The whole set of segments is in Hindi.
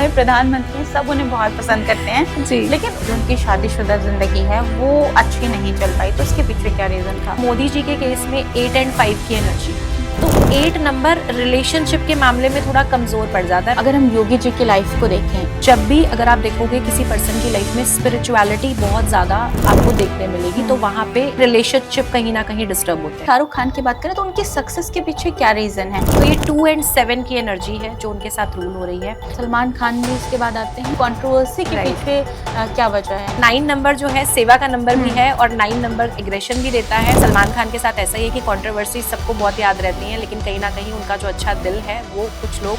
हमारे प्रधानमंत्री सब उन्हें बहुत पसंद करते हैं जी। लेकिन जो उनकी शादीशुदा जिंदगी है वो अच्छी नहीं चल पाई, तो इसके पीछे क्या रीजन था? मोदी जी के केस में 8 और 5 की एनर्जी, तो 8 नंबर रिलेशनशिप के मामले में थोड़ा कमजोर पड़ जाता है। अगर हम योगी जी की लाइफ को देखें, जब भी अगर आप देखोगे किसी पर्सन की लाइफ में स्पिरिचुअलिटी बहुत ज्यादा आपको देखने मिलेगी, तो वहाँ पे रिलेशनशिप कहीं ना कहीं डिस्टर्ब होते हैं। शाहरुख खान की बात करें तो उनकी सक्सेस के पीछे क्या रीजन है? तो ये 2 और 7 की एनर्जी है जो उनके साथ रूल हो रही है। सलमान खान भी इसके बाद आते हैं। कंट्रोवर्सी के Right. पीछे क्या वजह है? 9 नंबर जो है सेवा का नंबर भी है और 9 नंबर एग्रेशन भी देता है। सलमान खान के साथ ऐसा ही है कि कंट्रोवर्सी सबको बहुत याद रहती है, लेकिन कहीं ना कहीं उनका जो अच्छा दिल है वो कुछ लोग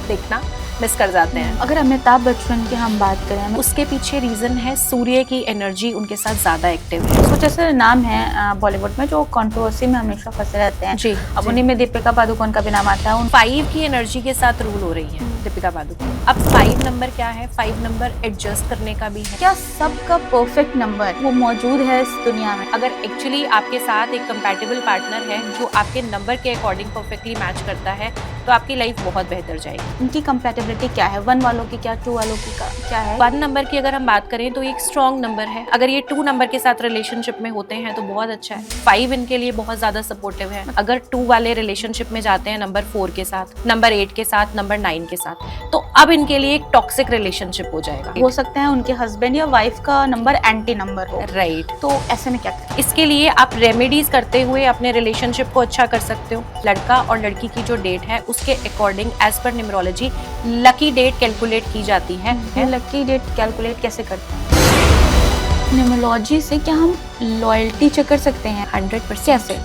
देखना मिस कर जाते हैं। अगर अमिताभ बच्चन की हम बात करें, उसके पीछे रीजन है सूर्य की एनर्जी उनके साथ ज्यादा एक्टिव है। कुछ ऐसे नाम है बॉलीवुड में जो कंट्रोवर्सी में हमेशा फंसे रहते हैं। जी, अब उन्हीं में दीपिका पादुकोण का भी नाम आता है। 5 की एनर्जी के साथ रूल हो रही है दीपिका पादुकोण। अब 5 नंबर क्या है? 5 नंबर एडजस्ट करने का भी है। क्या सबका परफेक्ट नंबर वो मौजूद है इस दुनिया में? अगर एक्चुअली आपके साथ एक कंपैटिबल पार्टनर है जो आपके नंबर के अकॉर्डिंग परफेक्टली मैच करता है, तो आपकी लाइफ बहुत बेहतर जाएगी। उनकी कंपैटिबिलिटी क्या है? 1 वालों की क्या, 2 वालों की क्या है? 1 नंबर की अगर हम बात करें तो एक स्ट्रॉन्ग नंबर है। अगर ये 2 नंबर के साथ रिलेशनशिप में होते हैं तो बहुत अच्छा है। 5 इनके लिए बहुत ज्यादा सपोर्टिव है। अगर 2 वाले रिलेशनशिप में जाते हैं नंबर 4 के साथ, नंबर 8 के साथ, नंबर 9 के साथ, तो अब इनके लिए एक टॉक्सिक रिलेशनशिप हो जाएगा। हो सकता है उनके हस्बैंड या वाइफ का नंबर एंटी नंबर हो। राइट। तो ऐसे में क्या करें? इसके लिए आप रेमेडीज करते हुए अपने रिलेशनशिप को अच्छा कर सकते हो। लड़का और लड़की की जो डेट है उसके according as per numerology lucky date calculate की जाती है। लकी डेट कैलकुलेट कैसे करते हैं? न्यूमरोलॉजी से क्या हम लॉयल्टी चेक कर सकते हैं? 100% कैसे?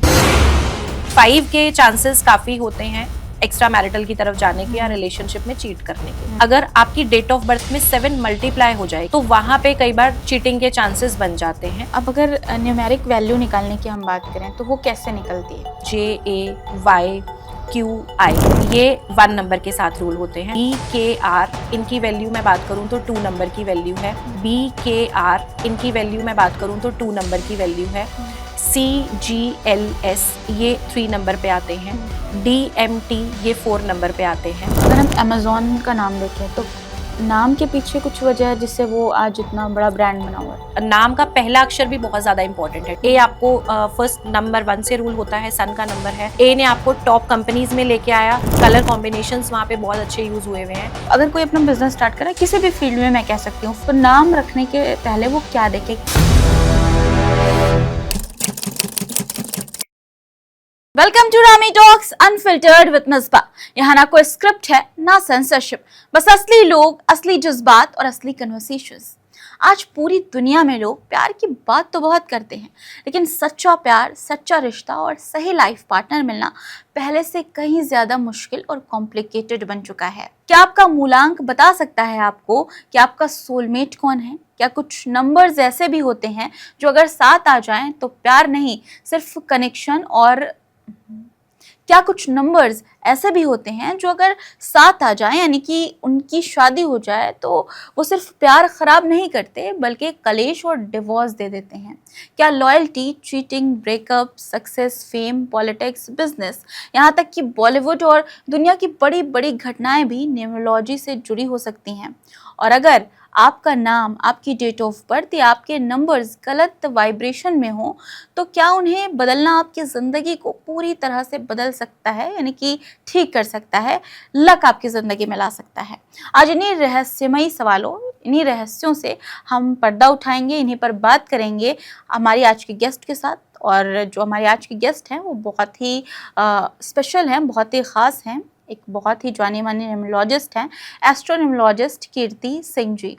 5 के चांसेस काफी होते हैं एक्स्ट्रा मैरिटल की तरफ जाने के या रिलेशनशिप में चीट करने के। अगर आपकी डेट ऑफ बर्थ में 7 मल्टीप्लाई हो जाए तो वहां पे कई बार चीटिंग के चांसेस बन जाते हैं। अब अगर न्यूमेरिक वैल्यू निकालने की हम बात करें तो वो कैसे निकलती है? JAYQI ये 1 नंबर के साथ रूल होते हैं। BKR इनकी वैल्यू मैं बात करूं तो 2 नंबर की वैल्यू है। BKR इनकी वैल्यू मैं बात करूं तो 2 नंबर की वैल्यू है। CGLS ये 3 नंबर पे आते हैं। DMT ये 4 नंबर पे आते हैं। अगर हम अमेजोन का नाम देखें तो नाम के पीछे कुछ वजह है जिससे वो आज इतना बड़ा ब्रांड बना हुआ है? नाम का पहला अक्षर भी बहुत ज्यादा इंपॉर्टेंट है। ए आपको फर्स्ट नंबर 1 से रूल होता है, सन का नंबर है। ए ने आपको टॉप कंपनीज में लेके आया। कलर कॉम्बिनेशंस वहाँ पे बहुत अच्छे यूज हुए हुए हैं। अगर कोई अपना बिजनेस स्टार्ट करे किसी भी फील्ड में, मैं कह सकती हूँ, तो नाम रखने के पहले वो क्या देखे? Welcome to Rami talks unfiltered with Misbah. यहाँ ना कोई स्क्रिप्ट है ना सेंसरशिप, बस असली लोग, असली जज्बात और असली कन्वर्सेशंस। आज पूरी दुनिया में लोग प्यार की बात तो बहुत करते हैं, लेकिन सच्चा प्यार, सच्चा रिश्ता और सही लाइफ पार्टनर मिलना पहले से कहीं ज्यादा मुश्किल और कॉम्प्लिकेटेड बन चुका है। क्या आपका मूलांक बता सकता है आपको कि आपका सोलमेट कौन है? क्या कुछ नंबर्स ऐसे भी होते हैं जो अगर साथ आ जाएं तो प्यार नहीं, सिर्फ कनेक्शन? और क्या कुछ नंबर्स ऐसे भी होते हैं जो अगर साथ आ जाएं, यानी कि उनकी शादी हो जाए, तो वो सिर्फ प्यार खराब नहीं करते बल्कि कलेश और डिवोर्स दे देते हैं? क्या loyalty, cheating, breakup, success, fame, politics, business, यहाँ तक कि बॉलीवुड और दुनिया की बड़ी बड़ी घटनाएं भी न्यूमरोलॉजी से जुड़ी हो सकती हैं? और अगर आपका नाम, आपकी डेट ऑफ बर्थ या आपके नंबर्स गलत वाइब्रेशन में हो तो क्या उन्हें बदलना आपकी ज़िंदगी को पूरी तरह से बदल सकता है, यानी कि ठीक कर सकता है, लक आपकी ज़िंदगी में ला सकता है? आज इन्हीं रहस्यमयी सवालों, इन्हीं रहस्यों से हम पर्दा उठाएंगे, इन्हीं पर बात करेंगे हमारी आज की गेस्ट के साथ। और जो हमारी आज की गेस्ट हैं वो बहुत ही स्पेशल हैं, बहुत ही ख़ास हैं। एक बहुत ही जानी मानी न्यूमरोलॉजिस्ट हैं, एस्ट्रो न्यूमरोलॉजिस्ट कीर्ति सिंह जी।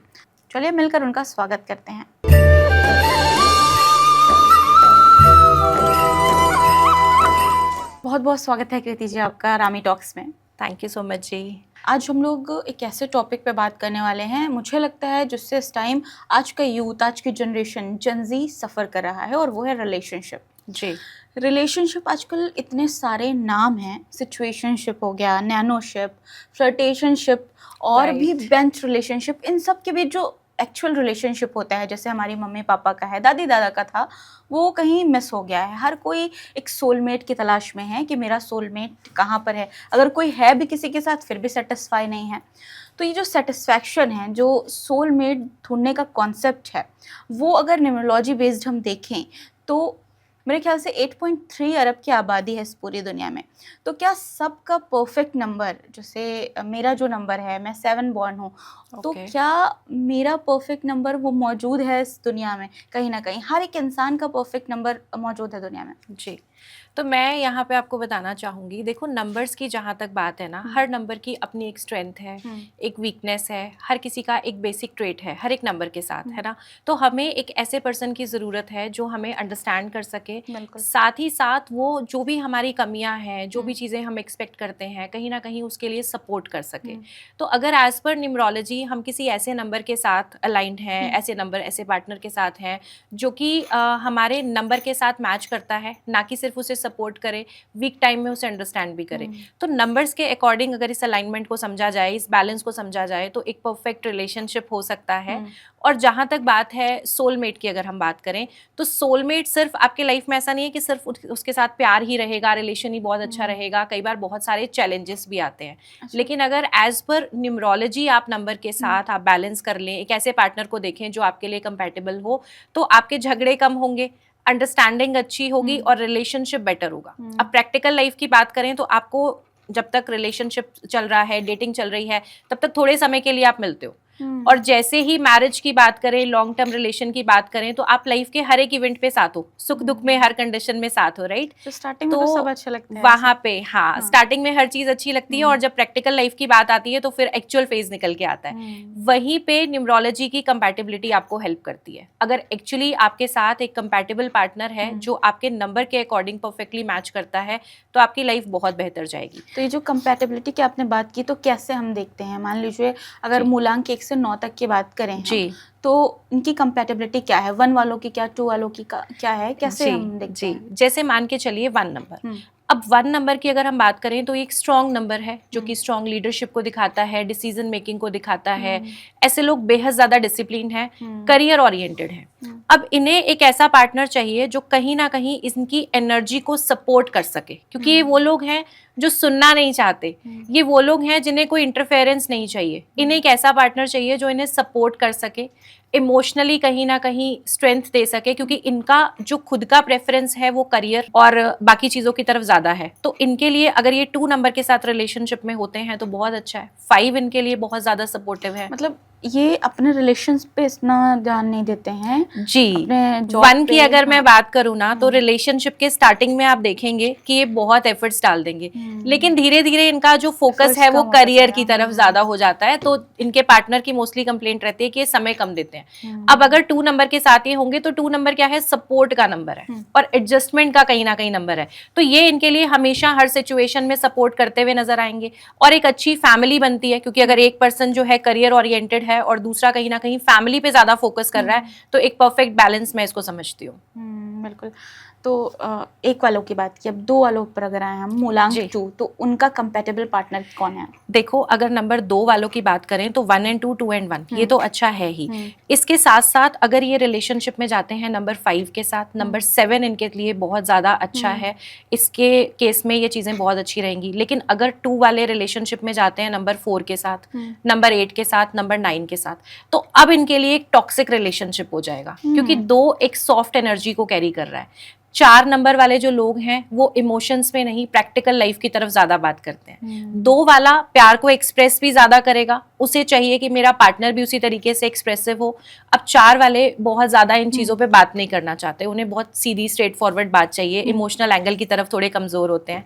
चलिए मिलकर उनका स्वागत करते हैं। बहुत बहुत स्वागत है कीर्ति जी आपका रामी टॉक्स में। थैंक यू सो मच जी। आज हम लोग एक ऐसे टॉपिक पे बात करने वाले हैं, मुझे लगता है जिससे इस टाइम आज का यूथ, आज की जनरेशन जनजी सफ़र कर रहा है, और वो है रिलेशनशिप। जी। रिलेशनशिप आजकल इतने सारे नाम हैं, सिचुएशनशिप हो गया, नैनोशिप, फ्लर्टेशनशिप और भी बेंच रिलेशनशिप। इन सब के बीच जो एक्चुअल रिलेशनशिप होता है, जैसे हमारी मम्मी पापा का है, दादी दादा का था, वो कहीं मिस हो गया है। हर कोई एक सोलमेट की तलाश में है कि मेरा सोलमेट कहाँ पर है। अगर कोई है भी किसी के साथ फिर भी सेटिस्फाई नहीं है। तो ये जो सेटिस्फैक्शन है, जो सोलमेट ढूंढने का कॉन्सेप्ट है, वो अगर न्यूमरोलॉजी बेस्ड हम देखें तो मेरे ख्याल से 8.3 अरब की आबादी है इस पूरी दुनिया में। तो क्या सबका परफेक्ट नंबर, जैसे मेरा जो नंबर है, मैं 7 बॉर्न हूँ, तो Okay. क्या मेरा परफेक्ट नंबर वो मौजूद है इस दुनिया में? कहीं ना कहीं हर एक इंसान का परफेक्ट नंबर मौजूद है दुनिया में। जी, तो मैं यहाँ पे आपको बताना चाहूँगी, देखो नंबर्स की जहाँ तक बात है ना, हर नंबर की अपनी एक स्ट्रेंथ है, एक वीकनेस है, हर किसी का एक बेसिक ट्रेट है हर एक नंबर के साथ, है ना। तो हमें एक ऐसे पर्सन की ज़रूरत है जो हमें अंडरस्टैंड कर सके, साथ ही साथ वो जो भी हमारी कमियां हैं, जो भी चीज़ें हम एक्सपेक्ट करते हैं, कहीं ना कहीं उसके लिए सपोर्ट कर सके। तो अगर एज पर न्यूमरोलॉजी हम किसी ऐसे नंबर के साथ अलाइंड हैं, ऐसे नंबर ऐसे पार्टनर के साथ हैं जो कि हमारे नंबर के साथ मैच करता है, ना कि सिर्फ उसे सपोर्ट करे, वीक टाइम में उसे अंडरस्टैंड भी करे, तो नंबर्स के अकॉर्डिंग अगर इस अलाइनमेंट को समझा जाए, इस बैलेंस को समझा जाए, तो एक परफेक्ट रिलेशनशिप हो सकता है। और जहाँ तक बात है सोलमेट की, अगर हम बात करें तो सोलमेट सिर्फ आपके लाइफ में ऐसा नहीं है कि सिर्फ उसके साथ प्यार ही रहेगा, रिलेशन ही बहुत अच्छा रहेगा, कई बार बहुत सारे चैलेंजेस भी आते हैं। लेकिन अगर एज पर न्यूमरोलॉजी आप नंबर के साथ आप बैलेंस कर लें, एक ऐसे पार्टनर को देखें जो आपके लिए कंपैटिबल हो, तो आपके झगड़े कम होंगे, अंडरस्टैंडिंग अच्छी होगी और रिलेशनशिप बेटर होगा। अब प्रैक्टिकल लाइफ की बात करें तो आपको जब तक रिलेशनशिप चल रहा है, डेटिंग चल रही है, तब तक थोड़े समय के लिए आप मिलते हो, और जैसे ही मैरिज की बात करें, लॉन्ग टर्म रिलेशन की बात करें, तो आप लाइफ के हर एक इवेंट पे साथ हो, सुख दुख में हर कंडीशन में साथ हो, राइट। तो स्टार्टिंग में तो सब अच्छा लगता है वहां पे हाँ, स्टार्टिंग में हर चीज अच्छी लगती है, और जब प्रैक्टिकल लाइफ की बात आती है तो फिर एक्चुअल फेज निकल के आता है। वहीं पे न्यूमरोलॉजी की कंपैटिबिलिटी आपको हेल्प करती है। अगर एक्चुअली आपके साथ एक कंपैटिबल पार्टनर है जो आपके नंबर के अकॉर्डिंग परफेक्टली मैच करता है, तो आपकी लाइफ बहुत बेहतर जाएगी। तो ये जो कंपैटिबिलिटी की आपने बात की, तो कैसे हम देखते हैं? मान लीजिए अगर मूलांक 1 से 9 तक की बात करें हम, तो इनकी कंपैटिबिलिटी क्या है? 1 वालों की क्या, 2 वालों की क्या है, कैसे हम देखते हैं? जैसे मान के चलिए 1 नंबर, अब 1 नंबर की अगर हम बात करें तो एक स्ट्रॉन्ग नंबर है जो कि स्ट्रॉन्ग लीडरशिप को दिखाता है, डिसीजन मेकिंग को दिखाता है। ऐसे लोग बेहद ज्यादा डिसिप्लिन है, करियर ओरिएंटेड है। अब इन्हें एक ऐसा पार्टनर चाहिए जो कहीं ना कहीं इनकी एनर्जी को सपोर्ट कर सके, क्योंकि ये वो लोग हैं जो सुनना नहीं चाहते, ये वो लोग हैं जिन्हें कोई इंटरफेरेंस नहीं चाहिए। इन्हें एक ऐसा पार्टनर चाहिए जो इन्हें सपोर्ट कर सके, इमोशनली कहीं ना कहीं स्ट्रेंथ दे सके, क्योंकि इनका जो खुद का प्रेफरेंस है वो करियर और बाकी चीज़ों की तरफ ज़्यादा है। तो इनके लिए अगर ये 2 नंबर के साथ रिलेशनशिप में होते हैं तो बहुत अच्छा है। 5 इनके लिए बहुत ज़्यादा सपोर्टिव है। मतलब ये अपने रिलेशंस पे इतना ध्यान नहीं देते हैं जी। 1 की अगर मैं बात करूँ ना, तो रिलेशनशिप के स्टार्टिंग में आप देखेंगे कि ये बहुत एफर्ट्स डाल देंगे, लेकिन धीरे धीरे इनका जो फोकस है वो करियर की तरफ ज्यादा हो जाता है। तो इनके पार्टनर की मोस्टली कंप्लेंट रहती है कि ये समय कम देते हैं। अब अगर 2 नंबर के साथ ये होंगे तो 2 नंबर क्या है, सपोर्ट का नंबर है और एडजस्टमेंट का कहीं ना कहीं नंबर है। तो ये इनके लिए हमेशा हर सिचुएशन में सपोर्ट करते हुए नजर आएंगे, और एक अच्छी फैमिली बनती है, क्योंकि अगर एक पर्सन जो है करियर ओरिएंटेड है और दूसरा कहीं ना कहीं फैमिली पे ज्यादा फोकस कर रहा है, तो एक परफेक्ट बैलेंस मैं इसको समझती हूँ। बिल्कुल। तो 1 वालों की बात की, अब 2 वालों पर अगर आए हम, मूलांक 2, तो उनका कंपैटिबल पार्टनर कौन है? देखो अगर नंबर 2 वालों की बात करें तो 1 and 2, 2 and 1 ये तो अच्छा है ही। इसके साथ साथ अगर ये रिलेशनशिप में जाते हैं नंबर 5 के साथ, नंबर 7 इनके लिए बहुत ज्यादा अच्छा है। इसके केस में ये चीजें बहुत अच्छी रहेंगी। लेकिन अगर 2 वाले रिलेशनशिप में जाते हैं नंबर 4 के साथ, नंबर 8 के साथ, नंबर 9 के साथ, तो अब इनके लिए एक टॉक्सिक रिलेशनशिप हो जाएगा, क्योंकि 2 एक सॉफ्ट एनर्जी को कैरी कर रहा है। 4 नंबर वाले जो लोग हैं वो इमोशंस में नहीं, प्रैक्टिकल लाइफ की तरफ ज्यादा बात करते हैं। 2 वाला प्यार को एक्सप्रेस भी ज्यादा करेगा, उसे चाहिए कि मेरा पार्टनर भी उसी तरीके से एक्सप्रेसिव हो। अब 4 वाले बहुत ज्यादा इन चीजों पे बात नहीं करना चाहते, उन्हें बहुत सीधी स्ट्रेट फॉरवर्ड बात चाहिए, इमोशनल एंगल की तरफ थोड़े कमजोर होते हैं।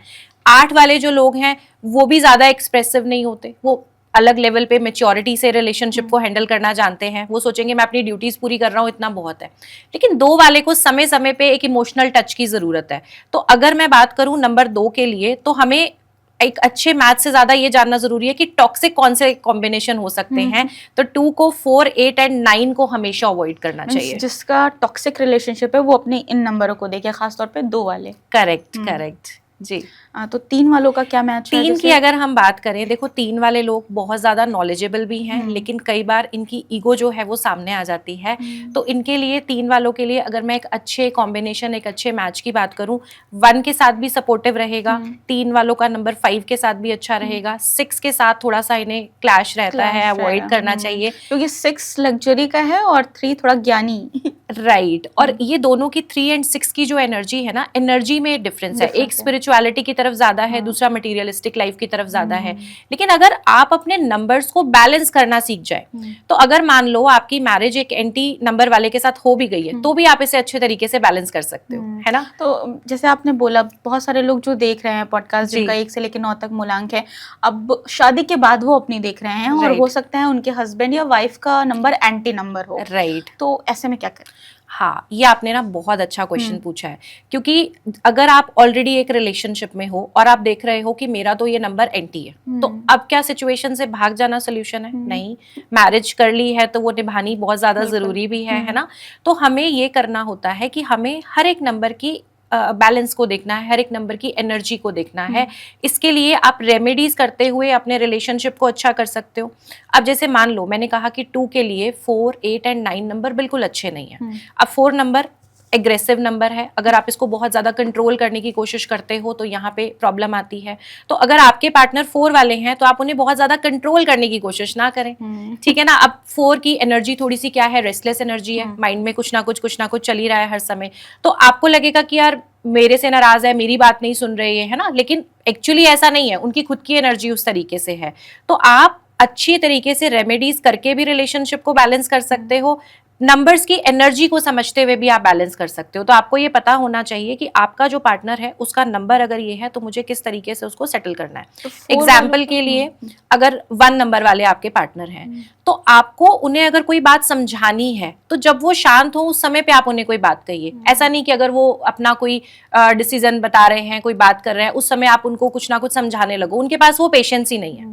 8 वाले जो लोग हैं वो भी ज्यादा एक्सप्रेसिव नहीं होते, वो अलग लेवल पे मेच्योरिटी से रिलेशनशिप को हैंडल करना जानते हैं। वो सोचेंगे मैं अपनी ड्यूटीज पूरी कर रहा हूँ, इतना बहुत है। लेकिन 2 वाले को समय समय पे एक इमोशनल टच की जरूरत है। तो अगर मैं बात करूं नंबर 2 के लिए, तो हमें एक अच्छे मैथ से ज्यादा ये जानना जरूरी है कि टॉक्सिक कौन से कॉम्बिनेशन हो सकते हैं। तो 2 को 4, 8 एंड 9 को हमेशा अवॉइड करना चाहिए। जिसका टॉक्सिक रिलेशनशिप है वो अपने इन नंबरों को देखे, खासतौर पे 2 वाले। करेक्ट। जी। तो 3 वालों का क्या मैच है? 3 की अगर हम बात करें, देखो 3 वाले लोग बहुत ज्यादा नॉलेजेबल भी हैं, लेकिन कई बार इनकी ईगो जो है वो सामने आ जाती है। तो इनके लिए 3 वालों के लिए अगर मैं एक अच्छे कॉम्बिनेशन, एक अच्छे मैच की बात करूं, 1 के साथ भी सपोर्टिव रहेगा, 3 वालों का नंबर 5 के साथ भी अच्छा रहेगा, 6 के साथ थोड़ा सा इन्हें क्लैश रहता है, अवॉइड करना चाहिए क्योंकि 6 लग्जरी का है और 3 थोड़ा ज्ञानी। राइट। और ये दोनों की 3 एंड 6 की जो एनर्जी है ना, एनर्जी में डिफरेंस है। एक स्पिरिचुअलिटी की तरफ ज्यादा है, दूसरा मटेरियलिस्टिक लाइफ की तरफ ज्यादा है। लेकिन अगर आप अपने नंबर्स को बैलेंस करना सीख जाए, तो अगर मान लो आपकी मैरिज एक एंटी नंबर वाले के साथ हो भी गई है, तो भी आप इसे अच्छे तरीके से बैलेंस कर सकते हो, है ना। तो जैसे आपने बोला, बहुत सारे लोग जो देख रहे हैं पॉडकास्ट, जिनका 1 से लेकर 9 तक मूलांक है, अब शादी के बाद वो अपनी देख रहे हैं, और हो सकता है उनके हस्बैंड या वाइफ का नंबर एंटी नंबर हो, राइट। तो ऐसे में क्या करें? हाँ, ये आपने ना बहुत अच्छा क्वेश्चन पूछा है, क्योंकि अगर आप ऑलरेडी एक रिलेशनशिप में हो और आप देख रहे हो कि मेरा तो ये नंबर एंटी है, तो अब क्या सिचुएशन से भाग जाना सोल्यूशन है? नहीं। मैरिज कर ली है तो वो निभानी बहुत ज्यादा जरूरी भी है ना। तो हमें ये करना होता है कि हमें हर एक नंबर की बैलेंस को देखना है, हर एक नंबर की एनर्जी को देखना है। इसके लिए आप रेमेडीज करते हुए अपने रिलेशनशिप को अच्छा कर सकते हो। अब जैसे मान लो मैंने कहा कि 2 के लिए 4, 8 एंड 9 नंबर बिल्कुल अच्छे नहीं है। अब 4 नंबर एग्रेसिव नंबर है, अगर आप इसको बहुत ज्यादा कंट्रोल करने की कोशिश करते हो तो यहाँ पे प्रॉब्लम आती है। तो अगर आपके पार्टनर 4 वाले हैं तो आप उन्हें बहुत ज्यादा कंट्रोल करने की कोशिश ना करें, ठीक है ना। अब 4 की एनर्जी थोड़ी सी क्या है, रेस्टलेस एनर्जी है, माइंड में कुछ ना कुछ चल ही रहा है हर समय। तो आपको लगेगा कि यार मेरे से नाराज है, मेरी बात नहीं सुन रहे है ना, लेकिन एक्चुअली ऐसा नहीं है, उनकी खुद की एनर्जी उस तरीके से है। तो आप अच्छी तरीके से रेमेडीज करके भी रिलेशनशिप को बैलेंस कर सकते हो, नंबर्स की एनर्जी को समझते हुए भी आप बैलेंस कर सकते हो। तो आपको ये पता होना चाहिए कि आपका जो पार्टनर है उसका नंबर अगर ये है तो मुझे किस तरीके से उसको सेटल करना है। तो एग्जाम्पल के लिए अगर 1 नंबर वाले आपके पार्टनर हैं, तो आपको उन्हें अगर कोई बात समझानी है तो जब वो शांत हो उस समय पे आप उन्हें कोई बात कहिए। ऐसा नहीं कि अगर वो अपना कोई डिसीजन बता रहे हैं, कोई बात कर रहे हैं, उस समय आप उनको कुछ ना कुछ समझाने लगो, उनके पास वो पेशेंस ही नहीं है।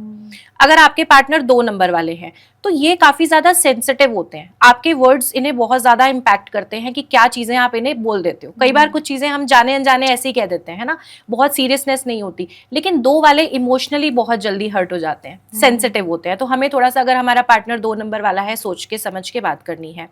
अगर आपके पार्टनर 2 नंबर वाले हैं तो ये काफी ज्यादा सेंसिटिव होते हैं, आपके वर्ड्स इन्हें बहुत ज्यादा इम्पैक्ट करते हैं कि क्या चीजें आप इन्हें बोल देते हो। कई बार कुछ चीजें हम जाने अनजाने ऐसे ही कह देते हैं ना, बहुत सीरियसनेस नहीं होती, लेकिन 2 वाले इमोशनली बहुत जल्दी हर्ट हो जाते हैं, सेंसिटिव होते हैं। तो हमें थोड़ा सा, अगर हमारा पार्टनर 2 नंबर वाला है, सोच के समझ के बात करनी है।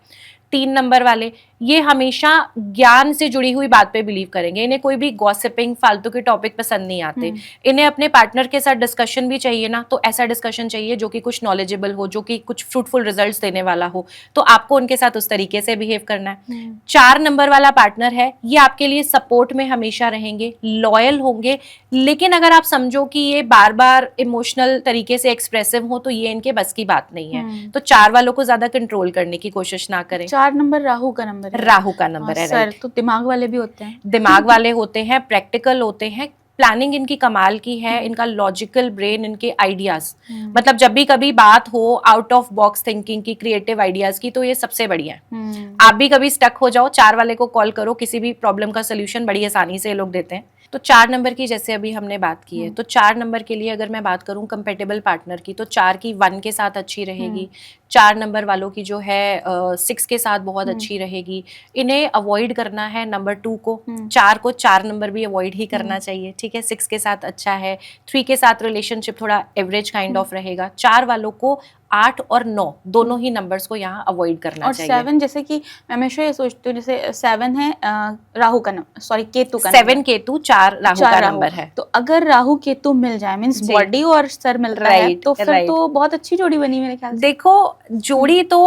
3 नंबर वाले ये हमेशा ज्ञान से जुड़ी हुई बात पे बिलीव करेंगे, इन्हें कोई भी गॉसिपिंग फालतू के टॉपिक पसंद नहीं आते। इन्हें अपने पार्टनर के साथ डिस्कशन भी चाहिए ना, तो ऐसा डिस्कशन चाहिए जो कि कुछ नॉलेजेबल हो, जो कि कुछ फ्रूटफुल रिजल्ट्स देने वाला हो। तो आपको उनके साथ उस तरीके से बिहेव करना है। 4 नंबर वाला पार्टनर है, ये आपके लिए सपोर्ट में हमेशा रहेंगे, लॉयल होंगे, लेकिन अगर आप समझो कि ये बार बार इमोशनल तरीके से एक्सप्रेसिव हो तो ये इनके बस की बात नहीं है। तो 4 वालों को ज्यादा कंट्रोल करने की कोशिश ना करें। 4 नंबर राहु का नंबर है। राहु का नंबर है, सर, तो दिमाग वाले भी होते हैं। दिमाग वाले होते हैं, प्रैक्टिकल होते हैं, प्लानिंग इनकी कमाल की है, इनका लॉजिकल ब्रेन, इनके आइडियाज, मतलब जब भी कभी बात हो आउट ऑफ बॉक्स थिंकिंग की, क्रिएटिव आइडियाज की, तो ये सबसे बढ़िया है। आप भी कभी स्टक हो जाओ, 4 वाले को कॉल करो, किसी भी प्रॉब्लम का सोल्यूशन बड़ी आसानी से ये लोग देते हैं। तो 4 नंबर की जैसे अभी हमने बात की है, तो 4 नंबर के लिए अगर मैं बात करूं कंपेटेबल पार्टनर की, तो 4 की 1 के साथ अच्छी रहेगी। 4 नंबर वालों की जो है 6 के साथ बहुत अच्छी रहेगी। इन्हें अवॉइड करना है नंबर 2 को, 4 को 4 नंबर भी अवॉइड ही करना चाहिए, ठीक है। 6 के साथ अच्छा है, 3 के साथ रिलेशनशिप थोड़ा एवरेज काइंड ऑफ रहेगा। 4 वालों को 8 और 9 दोनों ही नंबर्स को यहाँ अवॉइड करना चाहिए। और 7, जैसे कि मैं हमेशा ये सोचती हूँ, जैसे 7 है राहु का नंबर, सॉरी केतु का 7 केतु, 4 राहु का नंबर है। तो अगर राहु केतु मिल जाए, मींस बॉडी और सर मिलता है, तो फिर तो बहुत अच्छी जोड़ी बनी मेरे ख्याल से। देखो जोड़ी तो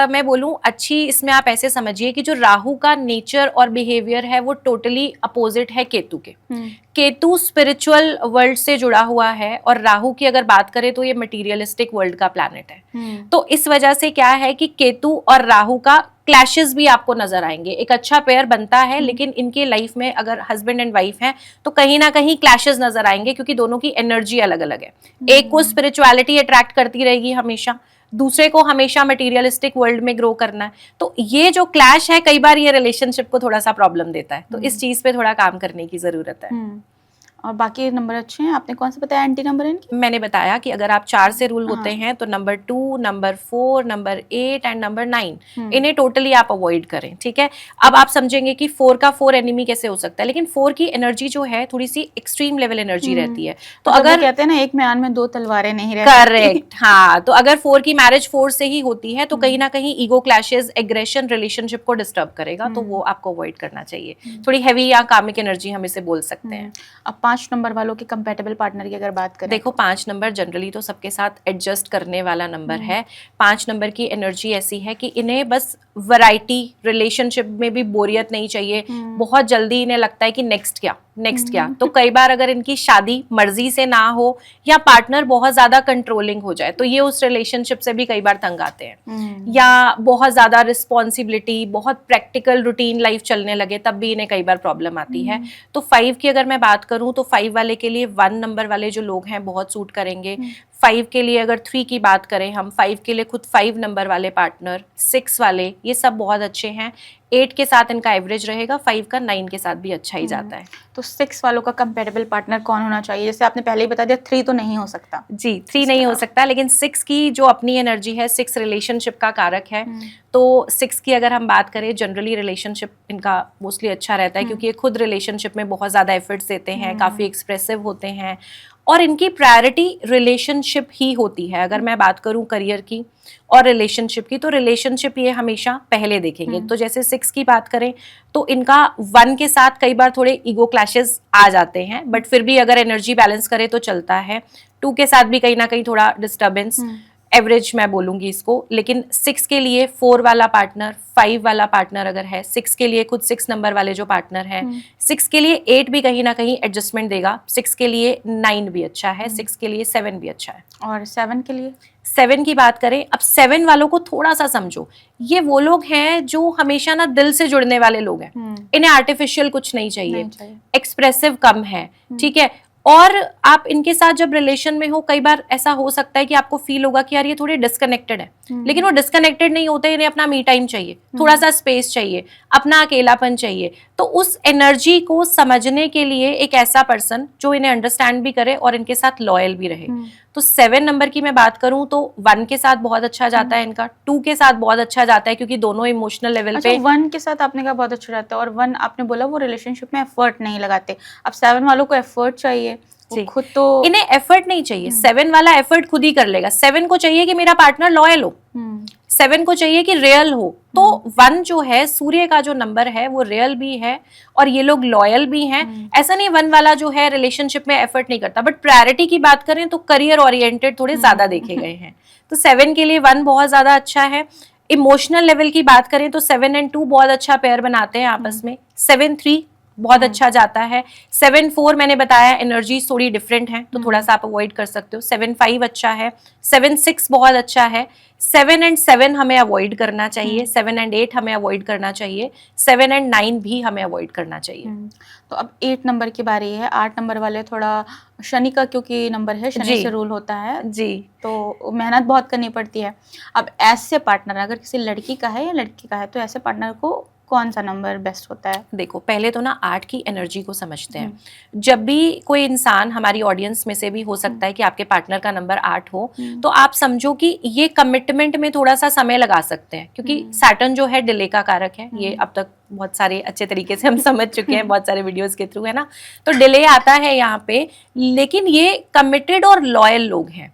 मैं बोलूं अच्छी, इसमें आप ऐसे समझिए कि जो राहु का नेचर और बिहेवियर है वो टोटली अपोजिट है केतु के। केतु स्पिरिचुअल वर्ल्ड से जुड़ा हुआ है और राहु की अगर बात करें तो ये मटीरियलिस्टिक वर्ल्ड का प्लैनेट है। तो इस वजह से क्या है कि केतु और राहु का क्लैशेस भी आपको नजर आएंगे। एक अच्छा पेयर बनता है, लेकिन इनके लाइफ में अगर हस्बैंड एंड वाइफ हैं तो कहीं ना कहीं क्लैशेस नजर आएंगे, क्योंकि दोनों की एनर्जी अलग अलग है। एक को स्पिरिचुअलिटी अट्रैक्ट करती रहेगी हमेशा, दूसरे को हमेशा मटेरियलिस्टिक वर्ल्ड में ग्रो करना है। तो ये जो क्लैश है, कई बार ये रिलेशनशिप को थोड़ा सा प्रॉब्लम देता है। तो इस चीज पे थोड़ा काम करने की जरूरत है। और बाकी नंबर अच्छे हैं। आपने कौन सा बताया एंटी नंबर है इनके? मैंने बताया कि अगर आप 4 से रूल होते हैं तो number 2, number 4, number 8 and number 9 इन्हें टोटली आप अवॉइड करें, ठीक है। अब आप समझेंगे कि 4 का 4 एनिमी कैसे हो सकता है, लेकिन 4 की एनर्जी जो है थोड़ी सी एक्सट्रीम लेवल एनर्जी रहती है। तो मतलब अगर कहते हैं ना, एक म्यान में दो तलवारें नहीं रहती। करेक्ट, हाँ, तो अगर 4 की मैरिज 4 से ही होती है तो कहीं ना कहीं ईगो क्लैशेस, एग्रेशन रिलेशनशिप को डिस्टर्ब करेगा, तो वो आपको अवॉइड करना चाहिए। थोड़ी हैवी या कामिक एनर्जी हम इसे बोल सकते हैं। अब 5 नंबर वालों के कंपैटिबल पार्टनर की अगर बात करें, देखो 5 नंबर जनरली तो सबके साथ एडजस्ट करने वाला नंबर है। 5 नंबर की एनर्जी ऐसी है कि इन्हें बस वैरायटी, रिलेशनशिप में भी बोरियत नहीं चाहिए। बहुत जल्दी इन्हें लगता है कि नेक्स्ट क्या। तो कई बार अगर इनकी शादी मर्जी से ना हो या पार्टनर बहुत ज्यादा कंट्रोलिंग हो जाए तो ये उस रिलेशनशिप से भी कई बार तंग आते हैं। या बहुत ज्यादा रिस्पॉन्सिबिलिटी, बहुत प्रैक्टिकल रूटीन लाइफ चलने लगे तब भी इन्हें कई बार प्रॉब्लम आती है। तो 5 की अगर मैं बात करूं तो 5 वाले के लिए 1 नंबर वाले जो लोग हैं बहुत सूट करेंगे। 5 के लिए अगर 3 की बात करें हम, 5 के लिए खुद 5 नंबर वाले पार्टनर, 6 वाले, ये सब बहुत अच्छे हैं। 8 के साथ इनका एवरेज रहेगा, 5 का 9 के साथ भी अच्छा ही जाता है। तो 6 वालों का कंपैटिबल पार्टनर कौन होना चाहिए? जैसे आपने पहले ही बता दिया 3 तो नहीं हो सकता। जी, 3 नहीं हो सकता, लेकिन 6 की जो अपनी एनर्जी है, 6 रिलेशनशिप का कारक है। तो 6 की अगर हम बात करें, जनरली रिलेशनशिप इनका मोस्टली अच्छा रहता है क्योंकि ये खुद रिलेशनशिप में बहुत ज्यादा एफर्ट्स देते हैं, काफी एक्सप्रेसिव होते हैं और इनकी प्रायोरिटी रिलेशनशिप ही होती है। अगर मैं बात करूं करियर की और रिलेशनशिप की, तो रिलेशनशिप ये हमेशा पहले देखेंगे। तो जैसे 6 की बात करें तो इनका 1 के साथ कई बार थोड़े ईगो क्लैशेस आ जाते हैं, बट फिर भी अगर एनर्जी बैलेंस करे तो चलता है। 2 के साथ भी कहीं ना कहीं थोड़ा डिस्टर्बेंस, एवरेज मैं बोलूंगी इसको। लेकिन 6 के लिए 4 वाला पार्टनर, 5 वाला पार्टनर अगर है, 6 के लिए खुद 6 नंबर वाले जो पार्टनर है, 6 के लिए 8 भी कहीं ना कहीं एडजस्टमेंट देगा, 6 के लिए 9 भी अच्छा है, 6 के लिए 7 भी अच्छा है। और 7 के लिए? 7 की बात करें, अब 7 वालों को थोड़ा सा समझो। ये वो लोग हैं जो हमेशा ना दिल से जुड़ने वाले लोग हैं। इन्हें आर्टिफिशियल कुछ नहीं चाहिए। एक्सप्रेसिव कम है, ठीक है। और आप इनके साथ जब रिलेशन में हो, कई बार ऐसा हो सकता है कि आपको फील होगा कि यार ये थोड़े डिस्कनेक्टेड है, लेकिन वो डिस्कनेक्टेड नहीं होते, इन्हें अपना मी टाइम चाहिए, थोड़ा सा स्पेस चाहिए, अपना अकेलापन चाहिए। तो उस एनर्जी को समझने के लिए एक ऐसा पर्सन जो इन्हें अंडरस्टैंड भी करे और इनके साथ लॉयल भी रहे। तो 7 नंबर की मैं बात करूं तो 1 के साथ बहुत अच्छा जाता है इनका, 2 के साथ बहुत अच्छा जाता है क्योंकि दोनों इमोशनल लेवल पे। 1 के साथ आपने कहा बहुत अच्छा रहता है, और 1 आपने बोला वो रिलेशनशिप में एफर्ट नहीं लगाते। अब 7 वालों को एफर्ट चाहिए, वो खुद तो इन्हें एफर्ट नहीं चाहिए। 7 वाला एफर्ट खुद ही कर लेगा। 7 को चाहिए कि मेरा पार्टनर लॉयल हो, 7 को चाहिए कि रियल हो। तो 1 जो है, सूर्य का जो नंबर है, वो रियल भी है और ये लोग लॉयल भी हैं। ऐसा नहीं 1 वाला जो है रिलेशनशिप में एफर्ट नहीं करता, बट प्रायोरिटी की बात करें तो करियर ओरिएंटेड थोड़े ज्यादा देखे गए हैं। तो 7 के लिए 1 बहुत ज्यादा अच्छा है। इमोशनल लेवल की बात करें तो 7 और 2 बहुत अच्छा पेयर बनाते हैं आपस में। 7-3 बहुत अच्छा जाता है। 7-4 मैंने बताया एनर्जी थोड़ी डिफरेंट है, तो थोड़ा सा आप अवॉइड कर सकते हो। 7-5 अच्छा है, 7-6 बहुत अच्छा है। 7 और 7 हमें अवॉइड करना चाहिए, 7 और 8 हमें अवॉइड करना चाहिए, 7 और 9 भी हमें अवॉइड करना चाहिए। तो अब 8 नंबर की बारी है। 8 नंबर वाले थोड़ा शनि का क्योंकि नंबर है, शनि से रूल होता है जी, तो मेहनत बहुत करनी पड़ती है। अब ऐसे पार्टनर अगर किसी लड़की का है या लड़की का है, तो ऐसे पार्टनर को कौन सा नंबर बेस्ट होता है? देखो पहले तो ना 8 की एनर्जी को समझते हैं। जब भी कोई इंसान, हमारी ऑडियंस में से भी हो सकता है कि आपके पार्टनर का नंबर 8 हो, तो आप समझो कि ये कमिटमेंट में थोड़ा सा समय लगा सकते हैं क्योंकि सैटर्न जो है डिले का कारक है। ये अब तक बहुत सारे अच्छे तरीके से हम समझ चुके हैं, बहुत सारे वीडियोस के थ्रू, है ना। तो डिले आता है यहाँ पे, लेकिन ये कमिटेड और लॉयल लोग हैं।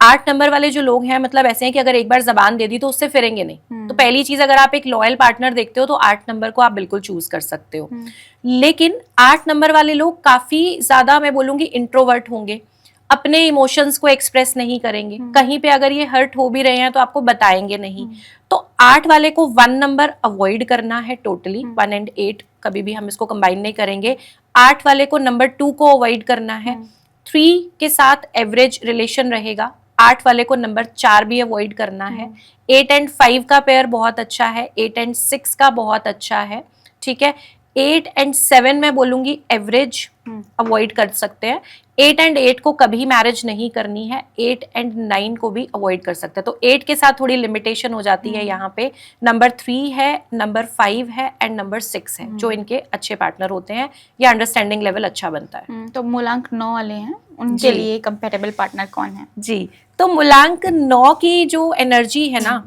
8 नंबर वाले जो लोग हैं, मतलब ऐसे हैं कि अगर एक बार जबान दे दी तो उससे फिरेंगे नहीं। तो पहली चीज, अगर आप एक लॉयल पार्टनर देखते हो तो 8 नंबर को आप बिल्कुल चूज कर सकते हो। लेकिन 8 नंबर वाले लोग काफी ज्यादा, मैं बोलूंगी, इंट्रोवर्ट होंगे, अपने इमोशंस को एक्सप्रेस नहीं करेंगे। कहीं पे अगर ये हर्ट हो भी रहे हैं तो आपको बताएंगे नहीं। तो 8 वाले को 1 नंबर अवॉइड करना है टोटली। 1 और 8 कभी भी हम इसको कंबाइन नहीं करेंगे। 8 वाले को नंबर 2 को अवॉइड करना है। 3 के साथ एवरेज रिलेशन रहेगा। 8 वाले को नंबर 4 भी अवॉइड करना है। 8 और 5 का पेयर बहुत अच्छा है, 8 और 6 का बहुत अच्छा है, ठीक है। 8 एंड 7 मैं बोलूंगी एवरेज अवॉइड कर सकते हैं। 8 एंड 8 को कभी मैरिज नहीं करनी है, 8 एंड 9 को भी अवॉइड कर सकते हैं। तो 8 के साथ थोड़ी लिमिटेशन हो जाती है यहाँ पे। नंबर 3 है, नंबर 5 है एंड नंबर 6 है, जो इनके अच्छे पार्टनर होते हैं या अंडरस्टैंडिंग लेवल अच्छा बनता है। तो मूलांक 9 वाले हैं, उनके जी। लिए कंपेटेबल पार्टनर कौन है? जी, तो मूलांक 9 की जो एनर्जी है ना,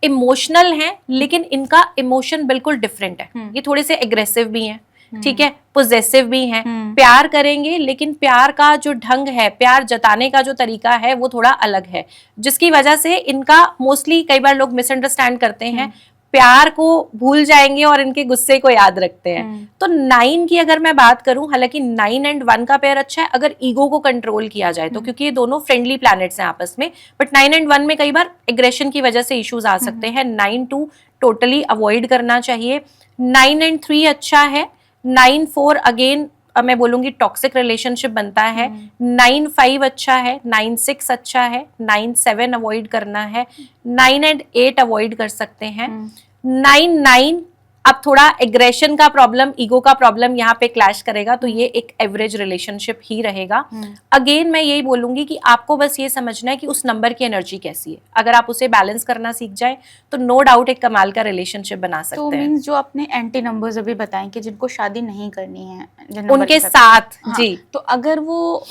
इमोशनल है, लेकिन इनका इमोशन बिल्कुल डिफरेंट है। ये थोड़े से एग्रेसिव भी हैं, ठीक है, पोजेसिव भी हैं, प्यार करेंगे, लेकिन प्यार का जो ढंग है, प्यार जताने का जो तरीका है वो थोड़ा अलग है, जिसकी वजह से इनका मोस्टली कई बार लोग मिसअंडरस्टैंड करते हैं, प्यार को भूल जाएंगे और इनके गुस्से को याद रखते हैं। तो 9 की अगर मैं बात करूं, हालांकि 9 एंड 1 का पेयर अच्छा है अगर ईगो को कंट्रोल किया जाए तो, क्योंकि ये दोनों फ्रेंडली प्लैनेट्स हैं आपस में। बट 9 एंड 1 में कई बार एग्रेशन की वजह से इश्यूज आ सकते हैं। 9 2 टोटली अवॉइड करना चाहिए। 9 एंड 3 अच्छा है। 9 4 अगेन मैं बोलूंगी टॉक्सिक रिलेशनशिप बनता है। 9 5 अच्छा है। 9 6 अच्छा है। 9 7 अवॉइड करना है। 9 एंड 8 अवॉइड कर सकते हैं। 9 9 अब थोड़ा एग्रेशन का प्रॉब्लम, ईगो का प्रॉब्लम यहाँ पे क्लैश करेगा, तो ये एक एवरेज रिलेशनशिप ही रहेगा। अगेन मैं यही बोलूंगी कि आपको बस ये समझना है कि उस नंबर की एनर्जी कैसी है। अगर आप उसे बैलेंस करना सीख जाए तो नो डाउट एक कमाल का रिलेशनशिप बना सकते तो हैं। मींस जो आपने एंटी नंबर्स अभी बताएं कि जिनको शादी नहीं करनी है, जिन नंबर उनके के साथ, साथ हाँ, जी, तो अगर वो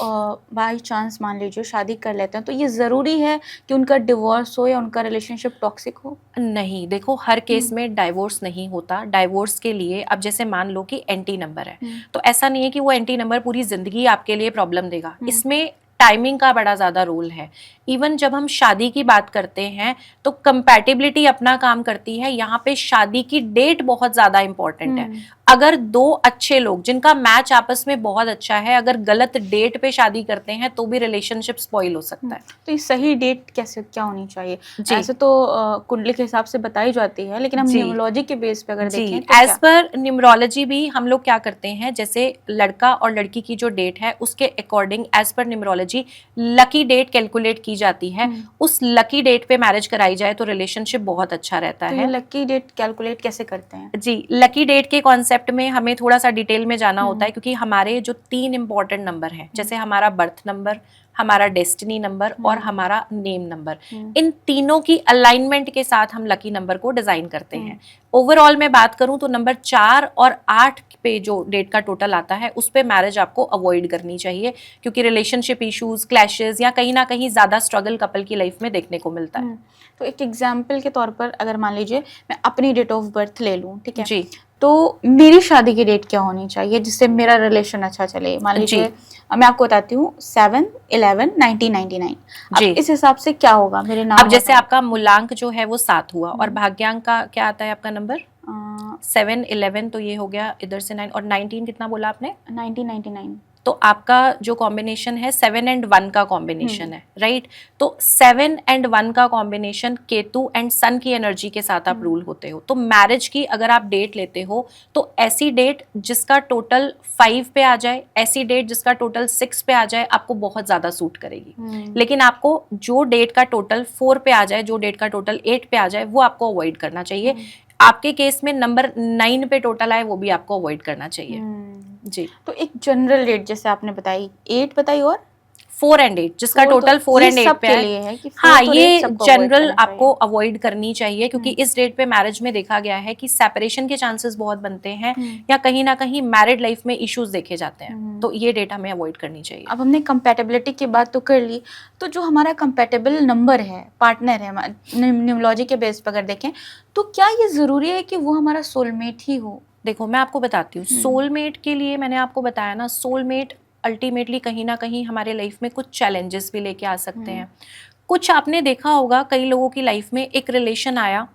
बाय चांस मान लीजिए शादी कर लेते हैं, तो ये जरूरी है कि उनका डिवोर्स हो या उनका रिलेशनशिप टॉक्सिक हो? नहीं, देखो हर केस में डाइवोर्स नहीं होता। डाइवोर्स के लिए अब जैसे मान लो कि एंटी नंबर है, तो ऐसा नहीं है कि वो एंटी नंबर पूरी जिंदगी आपके लिए प्रॉब्लम देगा। इसमें टाइमिंग का बड़ा ज्यादा रोल है। इवन जब हम शादी की बात करते हैं तो कंपैटिबिलिटी अपना काम करती है। यहाँ पे शादी की डेट बहुत ज्यादा इंपॉर्टेंट है। अगर दो अच्छे लोग जिनका मैच आपस में बहुत अच्छा है, अगर गलत डेट पे शादी करते हैं तो भी रिलेशनशिप स्पॉइल हो सकता है। तो ये सही डेट कैसे क्या होनी चाहिए? जी। ऐसे तो कुंडली के हिसाब से बताई जाती है, लेकिन हम जी। न्यूमरोलॉजी के बेस पे अगर जी, देखें तो एज पर न्यूमरोलॉजी भी हम लोग क्या करते हैं, जैसे लड़का और लड़की की जो डेट है उसके according as per numerology lucky date calculate की जाती है। उस लकी डेट पे मैरिज कराई जाए तो रिलेशनशिप बहुत अच्छा रहता तो है। ये लकी डेट कैलकुलेट कैसे करते हैं? जी, लकी डेट के कॉन्सेप्ट में हमें थोड़ा सा डिटेल में जाना होता है, क्योंकि हमारे जो 3 इंपॉर्टेंट नंबर हैं, जैसे हमारा बर्थ नंबर, हमारा डेस्टिनी नंबर और हमारा नेम नंबर, इन तीनों की अलाइनमेंट के साथ हम लकी नंबर को डिजाइन करते हैं। ओवरऑल मैं बात करूं तो नंबर 4 और 8 पे जो डेट का टोटल आता है उस पे मैरिज आपको अवॉइड करनी चाहिए, क्योंकि रिलेशनशिप इश्यूज, क्लैशेस या कहीं ना कहीं ज्यादा स्ट्रगल कपल की लाइफ में देखने को मिलता है। तो एक एग्जाम्पल के तौर पर अगर मान लीजिए मैं अपनी डेट ऑफ बर्थ ले लूं, ठीक है जी, तो मेरी शादी की डेट क्या होनी चाहिए जिससे मेरा रिलेशन अच्छा चले? मान लीजिए मैं आपको बताती हूँ 7/11/1999। अब जी। इस हिसाब से क्या होगा मेरे नाम? अब जैसे आपका मूलांक जो है वो 7 हुआ और भाग्यांक का क्या आता है आपका नंबर? 7 11, तो ये हो गया इधर से 9, और 19 कितना बोला आपने? 1999। तो आपका जो कॉम्बिनेशन है 7 एंड 1 का कॉम्बिनेशन है, राइट? तो 7 एंड 1 का कॉम्बिनेशन केतु एंड सन की एनर्जी के साथ आप रूल होते हो। तो मैरिज की अगर आप डेट लेते हो तो ऐसी डेट जिसका टोटल 5 पे आ जाए, ऐसी डेट जिसका टोटल 6 पे आ जाए, आपको बहुत ज्यादा सूट करेगी। लेकिन आपको जो डेट का टोटल 4 पे आ जाए, जो डेट का टोटल 8 पे आ जाए, वो आपको अवॉइड करना चाहिए। आपके केस में नंबर 9 पे टोटल आए, वो भी आपको अवॉइड करना चाहिए। जी, तो एक जनरल रेट जैसे आपने बताई 8 बताई और 4 एंड 8 जिसका 4 तो टोटल 4 ये एंड 8 सब पे के है। लिए है कि 4 हाँ, तो ये rate सबको avoid जनरल करना आपको चाहिए। अवॉइड करनी चाहिए, क्योंकि इस डेट पे मैरिज में देखा गया है कि सेपरेशन के चांसेस बहुत बनते हैं या कहीं ना कहीं मैरिड लाइफ में इश्यूज देखे जाते हैं। तो ये डेट हमें अवॉइड करनी चाहिए। अब हमने कंपैटिबिलिटी की बात तो कर ली, तो जो हमारा कंपैटिबल नंबर है, पार्टनर है, न्यूमरोलॉजी के बेस पर अगर देखें तो क्या ये जरूरी है कि वो हमारा सोलमेट ही हो? देखो मैं आपको बताती हूँ, सोलमेट के लिए मैंने आपको बताया ना, सोलमेट अल्टीमेटली कहीं ना कहीं हमारे लाइफ में कुछ चैलेंजेस भी लेके आ सकते हैं। कुछ आपने देखा होगा कई लोगों की लाइफ में एक रिलेशन आया,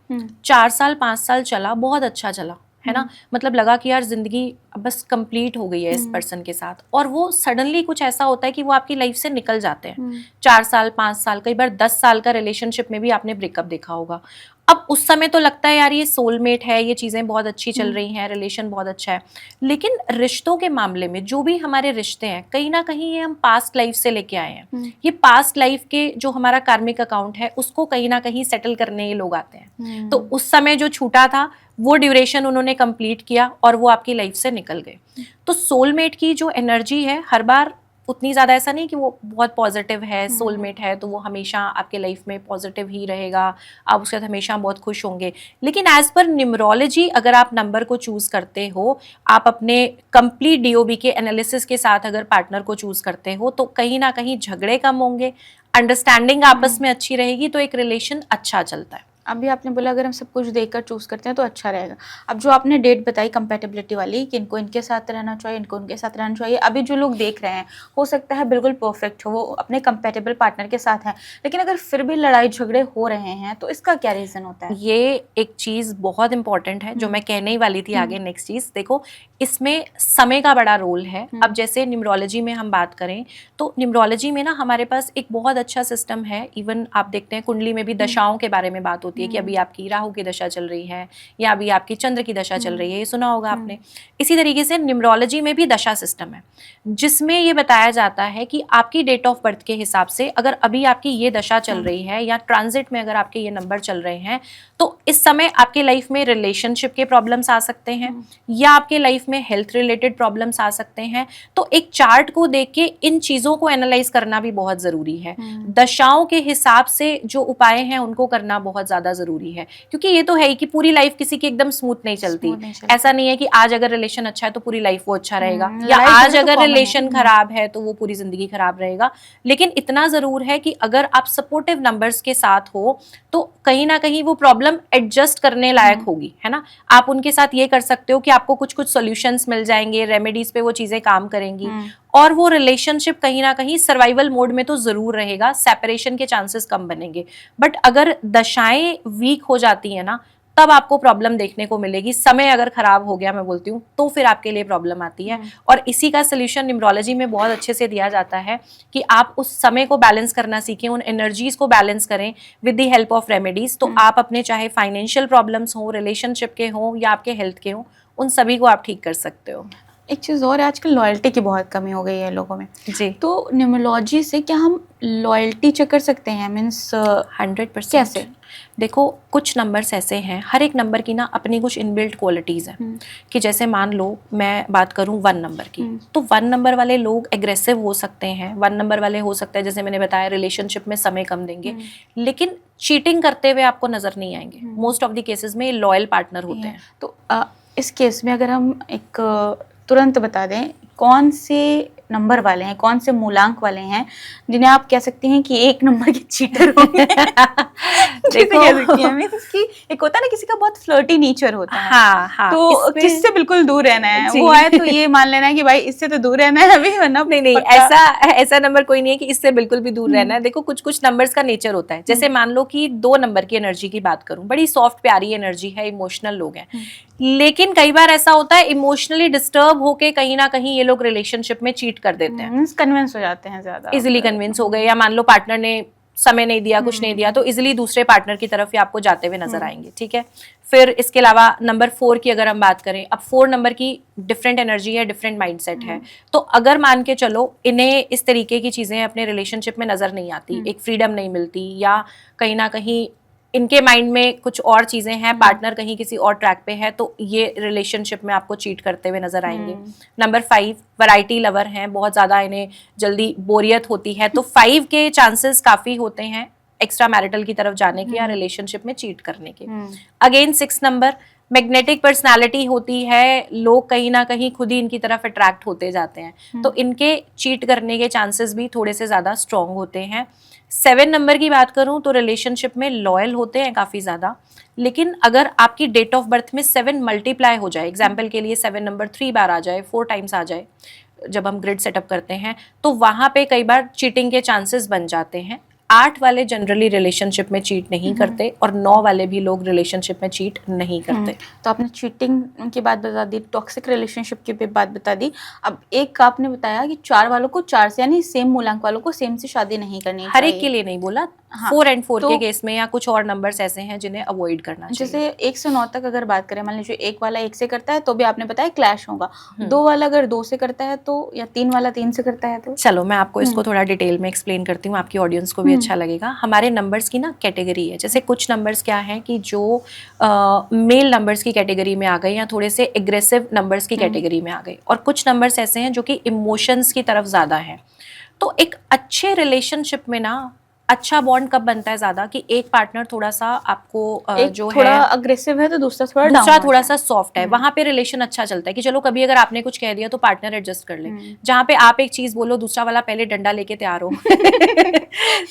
4 साल 5 साल चला, बहुत अच्छा चला, है ना, मतलब लगा कि यार जिंदगी बस कंप्लीट हो गई है इस पर्सन के साथ, और वो सडनली कुछ ऐसा होता है कि वो आपकी लाइफ से निकल जाते हैं। 4 साल 5 साल, कई बार 10 साल का रिलेशनशिप में भी आपने ब्रेकअप देखा होगा। अब उस समय तो लगता है यार ये सोलमेट है, ये चीजें बहुत अच्छी चल रही हैं, रिलेशन बहुत अच्छा है, लेकिन रिश्तों के मामले में जो भी हमारे रिश्ते हैं कहीं ना कहीं ये हम पास्ट लाइफ से लेके आए हैं। ये पास्ट लाइफ के जो हमारा कार्मिक अकाउंट है उसको कहीं ना कहीं सेटल करने ये लोग आते हैं। तो उस समय जो छूटा था वो ड्यूरेशन उन्होंने कंप्लीट किया और वो आपकी लाइफ से निकल गए। तो सोलमेट की जो एनर्जी है हर बार उतनी ज़्यादा ऐसा नहीं कि वो बहुत पॉजिटिव है, सोलमेट है तो वो हमेशा आपके लाइफ में पॉजिटिव ही रहेगा, आप उसके साथ हमेशा बहुत खुश होंगे। लेकिन एज पर न्यूमरोलॉजी अगर आप नंबर को चूज़ करते हो, आप अपने कंप्लीट डीओबी के एनालिसिस के साथ अगर पार्टनर को चूज़ करते हो तो कहीं ना कहीं झगड़े कम होंगे, अंडरस्टैंडिंग आपस में अच्छी रहेगी, तो एक रिलेशन अच्छा चलता है। अभी आपने बोला अगर हम सब कुछ देखकर चूज करते हैं तो अच्छा रहेगा। अब जो आपने डेट बताई कंपैटिबिलिटी वाली कि इनको इनके साथ रहना चाहिए, इनको उनके साथ रहना चाहिए, अभी जो लोग देख रहे हैं हो सकता है बिल्कुल परफेक्ट हो, वो अपने कंपैटिबल पार्टनर के साथ हैं, लेकिन अगर फिर भी लड़ाई झगड़े हो रहे हैं तो इसका क्या रीजन होता है? ये एक चीज बहुत इंपॉर्टेंट है जो मैं कहने ही वाली थी आगे। नेक्स्ट चीज देखो, इसमें समय का बड़ा रोल है। अब जैसे न्यूमरोलॉजी में हम बात करें तो न्यूमरोलॉजी में ना हमारे पास एक बहुत अच्छा सिस्टम है। इवन आप देखते हैं कुंडली में भी दशाओं के बारे में बात होती है कि अभी आपकी राहु की दशा चल रही है या अभी आपकी चंद्र की दशा चल रही है, ये सुना होगा आपने। इसी तरीके से न्यूमरोलॉजी में भी दशा सिस्टम है जिसमें ये बताया जाता है कि आपकी डेट ऑफ बर्थ के हिसाब से अगर अभी आपकी ये दशा चल रही है या ट्रांजिट में अगर आपके ये नंबर चल रहे हैं तो इस समय आपके लाइफ में रिलेशनशिप के प्रॉब्लम्स आ सकते हैं या आपके लाइफ में हेल्थ रिलेटेड प्रॉब्लम्स आ सकते हैं। तो एक चार्ट को देख के इन चीजों को एनालाइज करना भी बहुत जरूरी है। दशाओं के हिसाब से जो उपाय हैं उनको करना बहुत ज्यादा जरूरी है, क्योंकि ये तो है ही कि पूरी लाइफ किसी की एकदम स्मूथ नहीं चलती। ऐसा नहीं है कि आज अगर रिलेशन अच्छा है तो पूरी लाइफ वो अच्छा रहेगा, या आज अगर रिलेशन खराब है तो वो पूरी जिंदगी खराब रहेगा। लेकिन इतना जरूर है कि अगर आप सपोर्टिव नंबर्स के साथ हो तो कहीं ना कहीं वो प्रॉब्लम एडजस्ट करने लायक होगी, है ना। आप उनके साथ ये कर सकते हो कि आपको कुछ कुछ सॉल्यूशंस मिल जाएंगे, रेमेडीज पे वो चीजें काम करेंगी और वो रिलेशनशिप कहीं ना कहीं सर्वाइवल मोड में तो जरूर रहेगा, सेपरेशन के चांसेस कम बनेंगे। बट अगर दशाएं वीक हो जाती है ना तब आपको प्रॉब्लम देखने को मिलेगी। समय अगर खराब हो गया, मैं बोलती हूँ, तो फिर आपके लिए प्रॉब्लम आती है। और इसी का सोल्यूशन न्यूमरोलॉजी में बहुत अच्छे से दिया जाता है कि आप उस समय को बैलेंस करना सीखें, उन एनर्जीज को बैलेंस करें with the help of remedies. तो आप अपने चाहे फाइनेंशियल प्रॉब्लम्स हो, रिलेशनशिप के हो या आपके हेल्थ के हो, उन सभी को आप ठीक कर सकते हो। एक चीज़ और, आजकल लॉयल्टी की बहुत कमी हो गई है लोगों में जी। तो न्यूमरोलॉजी से क्या हम लॉयल्टी चेक कर सकते हैं? मीन्स 100%। कैसे? देखो, कुछ नंबर्स ऐसे हैं, हर एक नंबर की ना अपनी कुछ इनबिल्ट क्वालिटीज़ हैं कि जैसे मान लो मैं बात करूं 1 नंबर की, तो 1 नंबर वाले लोग एग्रेसिव हो सकते हैं। 1 नंबर वाले हो सकता है, जैसे मैंने बताया, रिलेशनशिप में समय कम देंगे, लेकिन चीटिंग करते हुए आपको नजर नहीं आएंगे। मोस्ट ऑफ द केसेस में लॉयल पार्टनर होते हैं। तो इस केस में अगर हम एक तुरंत बता दें कौन से नंबर वाले हैं, कौन से मूलांक वाले हैं जिन्हें आप कह सकती हैं कि 1 नंबर के चीटर होंगे? देखो, कह सकती हैं मींस कि एक होता है ना किसी का बहुत फ्लर्टी नेचर होता है। हाँ, तो किससे बिल्कुल दूर रहना है, वो आए तो ये मान लेना है कि भाई इससे तो दूर रहना है अभी, वरना नहीं, ऐसा नंबर कोई नहीं है कि इससे बिल्कुल भी दूर रहना है। देखो, कुछ कुछ नंबर्स का नेचर होता है। जैसे मान लो कि 2 नंबर की एनर्जी की बात करूं, बड़ी सॉफ्ट प्यारी एनर्जी है, इमोशनल लोग हैं, लेकिन कई बार ऐसा होता है इमोशनली डिस्टर्ब होके कहीं ना कहीं ये लोग रिलेशनशिप में चीट कर देते हैं, कन्विंस हो जाते हैं ज्यादा, इजिली कन्विंस हो गए, या मान लो पार्टनर ने समय नहीं दिया, कुछ नहीं दिया, तो इजिली दूसरे पार्टनर की तरफ ही आपको जाते हुए नजर आएंगे। ठीक है। फिर इसके अलावा नंबर 4 की अगर हम बात करें, अब 4 नंबर की डिफरेंट एनर्जी है, डिफरेंट माइंडसेट है। तो अगर मान के चलो इन्हें इस तरीके की चीजें अपने रिलेशनशिप में नजर नहीं आती, एक फ्रीडम नहीं मिलती, या कहीं ना कहीं इनके माइंड में कुछ और चीजें हैं, पार्टनर कहीं किसी और ट्रैक पे है, तो ये रिलेशनशिप में आपको चीट करते हुए नजर आएंगे। नंबर 5 वैरायटी लवर हैं, बहुत ज्यादा इन्हें जल्दी बोरियत होती है, तो 5 के चांसेस काफी होते हैं एक्स्ट्रा मैरिटल की तरफ जाने के या रिलेशनशिप में चीट करने के। अगेन 6 नंबर मैग्नेटिक पर्सनालिटी होती है, लोग कहीं ना कहीं खुद ही इनकी तरफ अट्रैक्ट होते जाते हैं, तो इनके चीट करने के चांसेस भी थोड़े से ज्यादा स्ट्रॉन्ग होते हैं। 7 नंबर की बात करूं तो रिलेशनशिप में लॉयल होते हैं काफी ज्यादा, लेकिन अगर आपकी डेट ऑफ बर्थ में 7 मल्टीप्लाई हो जाए, एग्जाम्पल के लिए 7 नंबर 3 बार आ जाए, 4 टाइम्स आ जाए, जब हम ग्रिड सेटअप करते हैं, तो वहां पे कई बार चीटिंग के चांसेस बन जाते हैं। 8 वाले जनरली रिलेशनशिप में चीट नहीं करते और 9 वाले भी लोग रिलेशनशिप में चीट नहीं करते। तो आपने चीटिंग की बात बता दी, टॉक्सिक रिलेशनशिप की भी बात बता दी। अब एक आपने बताया कि 4 वालों को 4 से, यानी सेम मूलांक वालों को सेम से शादी नहीं करनी चाहिए। हर एक के लिए नहीं बोला, हाँ, 4 एंड 4 तो के केस में या कुछ और नंबर्स ऐसे हैं जिन्हें अवॉइड करना चाहिए। जैसे 1 से 9 तक अगर बात करें, मान लीजिए एक वाला 1 से करता है तो भी आपने बताया क्लैश होगा, 2 वाला अगर 2 से करता है तो, या 3 वाला 3 से करता है तो? चलो मैं आपको इसको थोड़ा डिटेल में एक्सप्लेन करती हूँ, आपकी ऑडियंस को भी अच्छा लगेगा। हमारे नंबर्स की ना कैटेगरी है, जैसे कुछ नंबर्स क्या है कि जो मेल नंबर्स की कैटेगरी में आ गए या थोड़े से एग्रेसिव नंबर्स की कैटेगरी में आ गए, और कुछ नंबर्स ऐसे हैं जो कि इमोशंस की तरफ ज़्यादा है। तो एक अच्छे रिलेशनशिप में ना अच्छा बॉन्ड कब बनता है ज्यादा, कि एक पार्टनर थोड़ा सा आपको एक जो थोड़ा है अग्रेसिव है तो दूसरा थोड़ा दूसरा डाउनवर्ड थोड़ा है। सा सॉफ्ट है, वहां पे रिलेशन अच्छा चलता है कि चलो कभी अगर आपने कुछ कह दिया तो पार्टनर एडजस्ट कर ले। जहां पे आप एक चीज बोलो दूसरा वाला पहले डंडा लेके तैयार हो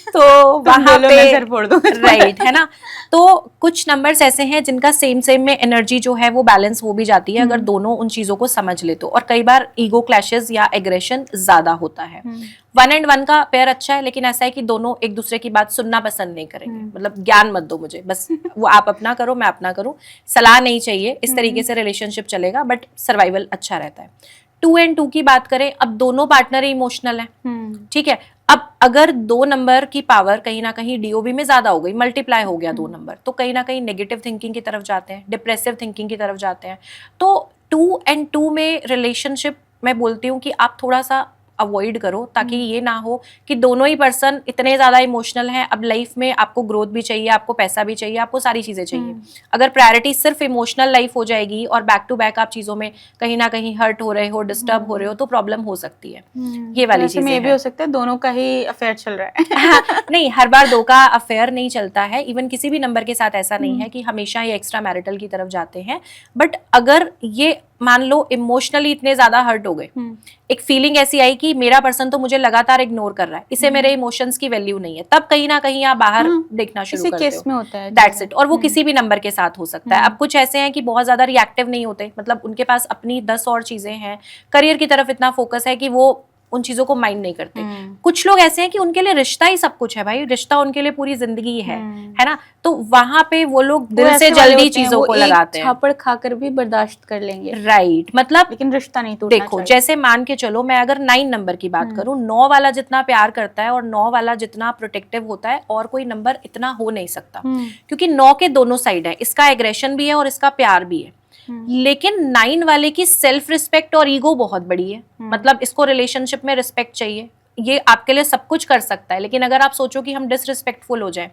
तो वहां बोलो, पे मैं सर फोड़ दूंगा। राइट है ना। तो कुछ नंबर्स ऐसे हैं जिनका सेम सेम में एनर्जी जो है वो बैलेंस हो भी जाती है अगर दोनों उन चीजों को समझ ले तो, और कई बार ईगो क्लैशेस या एग्रेशन ज्यादा होता है। 1 एंड 1 का पेयर अच्छा है, लेकिन ऐसा है कि दोनों एक दूसरे की बात सुनना पसंद नहीं करेंगे, मतलब ज्ञान मत दो मुझे, बस वो आप अपना करो मैं अपना करूं, सलाह नहीं चाहिए, इस तरीके से रिलेशनशिप चलेगा, बट सर्वाइवल अच्छा रहता है। 2 एंड 2 की बात करें, अब दोनों पार्टनर इमोशनल है, ठीक है। अब अगर 2 नंबर की पावर कहीं ना कहीं डीओबी में ज्यादा हो गई, मल्टीप्लाई हो गया 2 नंबर, तो कहीं ना कहीं नेगेटिव थिंकिंग की तरफ जाते हैं, डिप्रेसिव थिंकिंग की तरफ जाते हैं। तो 2 एंड 2 में रिलेशनशिप मैं बोलती हूँ कि आप थोड़ा सा अवॉइड करो, ताकि ये ना हो कि दोनों ही पर्सन इतने ज्यादा इमोशनल हैं। अब लाइफ में आपको ग्रोथ भी चाहिए, आपको पैसा भी चाहिए, आपको सारी चीजें चाहिए। अगर प्रायोरिटी सिर्फ इमोशनल लाइफ हो जाएगी और बैक टू बैक आप चीजों में कहीं ना कहीं हर्ट हो रहे हो, डिस्टर्ब हो रहे हो, तो प्रॉब्लम हो सकती है। ये वाली ऐसे में ये चीजें भी हो सकता है दोनों का ही अफेयर चल रहा है। हाँ, नहीं हर बार 2 का अफेयर नहीं चलता है, इवन किसी भी नंबर के साथ ऐसा नहीं है कि हमेशा ये एक्स्ट्रा मैरिटल की तरफ जाते हैं। बट अगर ये मान लो इमोशनली इतने ज्यादा हर्ट हो गए, एक फीलिंग ऐसी आई कि मेरा पर्सन तो मुझे लगातार इग्नोर कर रहा है, इसे मेरे इमोशंस की वैल्यू नहीं है, तब कहीं ना कहीं आप बाहर देखना शुरू इसी करते केस हो। में होता है, दैट्स इट। और वो किसी भी नंबर के साथ हो सकता है। अब कुछ ऐसे हैं कि बहुत ज्यादा रिएक्टिव नहीं होते, मतलब उनके पास अपनी 10 और चीजें हैं, करियर की तरफ इतना फोकस है कि वो उन चीजों को माइंड नहीं करते। कुछ लोग ऐसे हैं कि उनके लिए रिश्ता ही सब कुछ है भाई, रिश्ता उनके लिए पूरी जिंदगी है ना। तो वहां पे वो लोग दिल से जल्दी चीजों को लगाते हैं, छापड़ खाकर भी बर्दाश्त कर लेंगे, राइट। मतलब लेकिन रिश्ता नहीं टूटना देखो चाहिए। जैसे मान के चलो, मैं अगर 9 नंबर की बात करूं, 9 वाला जितना प्यार करता है और 9 वाला जितना प्रोटेक्टिव होता है, और कोई नंबर इतना हो नहीं सकता, क्योंकि 9 के दोनों साइड है, इसका एग्रेशन भी है और इसका प्यार भी है। लेकिन 9 वाले की सेल्फ रिस्पेक्ट और ईगो बहुत बड़ी है, मतलब इसको रिलेशनशिप में रिस्पेक्ट चाहिए, ये आपके लिए सब कुछ कर सकता है, लेकिन अगर आप सोचो कि हम डिसरिस्पेक्टफुल हो जाए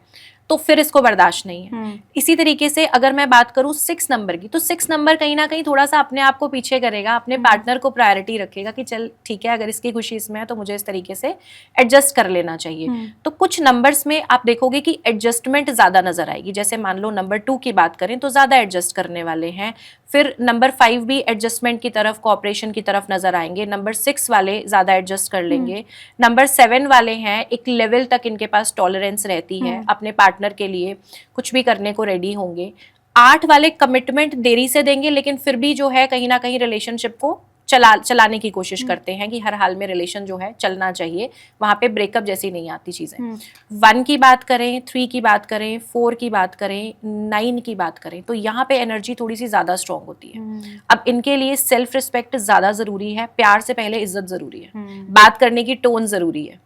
तो फिर इसको बर्दाश्त नहीं है। इसी तरीके से अगर मैं बात करूं 6 नंबर की, तो 6 नंबर कहीं ना कहीं थोड़ा सा अपने आप को पीछे करेगा, अपने पार्टनर को प्रायोरिटी रखेगा कि चल ठीक है, अगर इसकी खुशी इसमें है तो मुझे इस तरीके से एडजस्ट कर लेना चाहिए। तो कुछ नंबर्स में आप देखोगे कि एडजस्टमेंट ज्यादा नजर आएगी, जैसे मान लो नंबर 2 की बात करें तो ज्यादा एडजस्ट करने वाले हैं, फिर नंबर 5 भी एडजस्टमेंट की तरफ, कोऑपरेशन की तरफ नजर आएंगे, नंबर 6 वाले ज्यादा एडजस्ट कर लेंगे, नंबर 7 वाले हैं एक लेवल तक इनके पास टॉलरेंस रहती है, अपने पार्टनर के लिए कुछ भी करने को रेडी होंगे। 8 वाले कमिटमेंट देरी से देंगे, लेकिन फिर भी जो है कहीं ना कहीं रिलेशनशिप को चलाने की कोशिश करते हैं कि हर हाल में रिलेशन जो है चलना चाहिए, वहां पे ब्रेकअप जैसी नहीं आती चीजें। 1 की बात करें, 3 की बात करें, 4 की बात करें, 9 की बात करें, तो यहाँ पे एनर्जी थोड़ी सी ज्यादा स्ट्रांग होती है। अब इनके लिए सेल्फ रिस्पेक्ट ज्यादा जरूरी है, प्यार से पहले इज्जत जरूरी है, बात करने की टोन जरूरी है,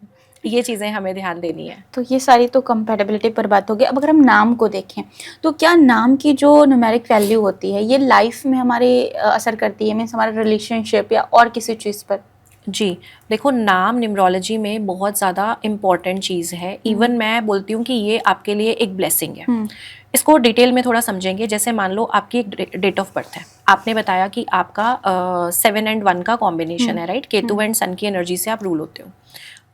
ये चीजें हमें ध्यान देनी है। तो ये सारी तो कंपैटिबिलिटी पर बात होगी। अब अगर हम नाम को देखें तो क्या नाम की जो न्यूमेरिक वैल्यू होती है ये लाइफ में हमारे असर करती है, मीन्स हमारे रिलेशनशिप या और किसी चीज़ पर? जी देखो, नाम न्यूमरोलॉजी में बहुत ज़्यादा इम्पॉर्टेंट चीज़ है। इवन मैं बोलती हूँ कि ये आपके लिए एक ब्लेसिंग है। इसको डिटेल में थोड़ा समझेंगे। जैसे मान लो आपकी एक डेट ऑफ बर्थ है, आपने बताया कि आपका 7 एंड 1 का कॉम्बिनेशन है, राइट। केतु एंड सन की एनर्जी से आप रूल होते हो।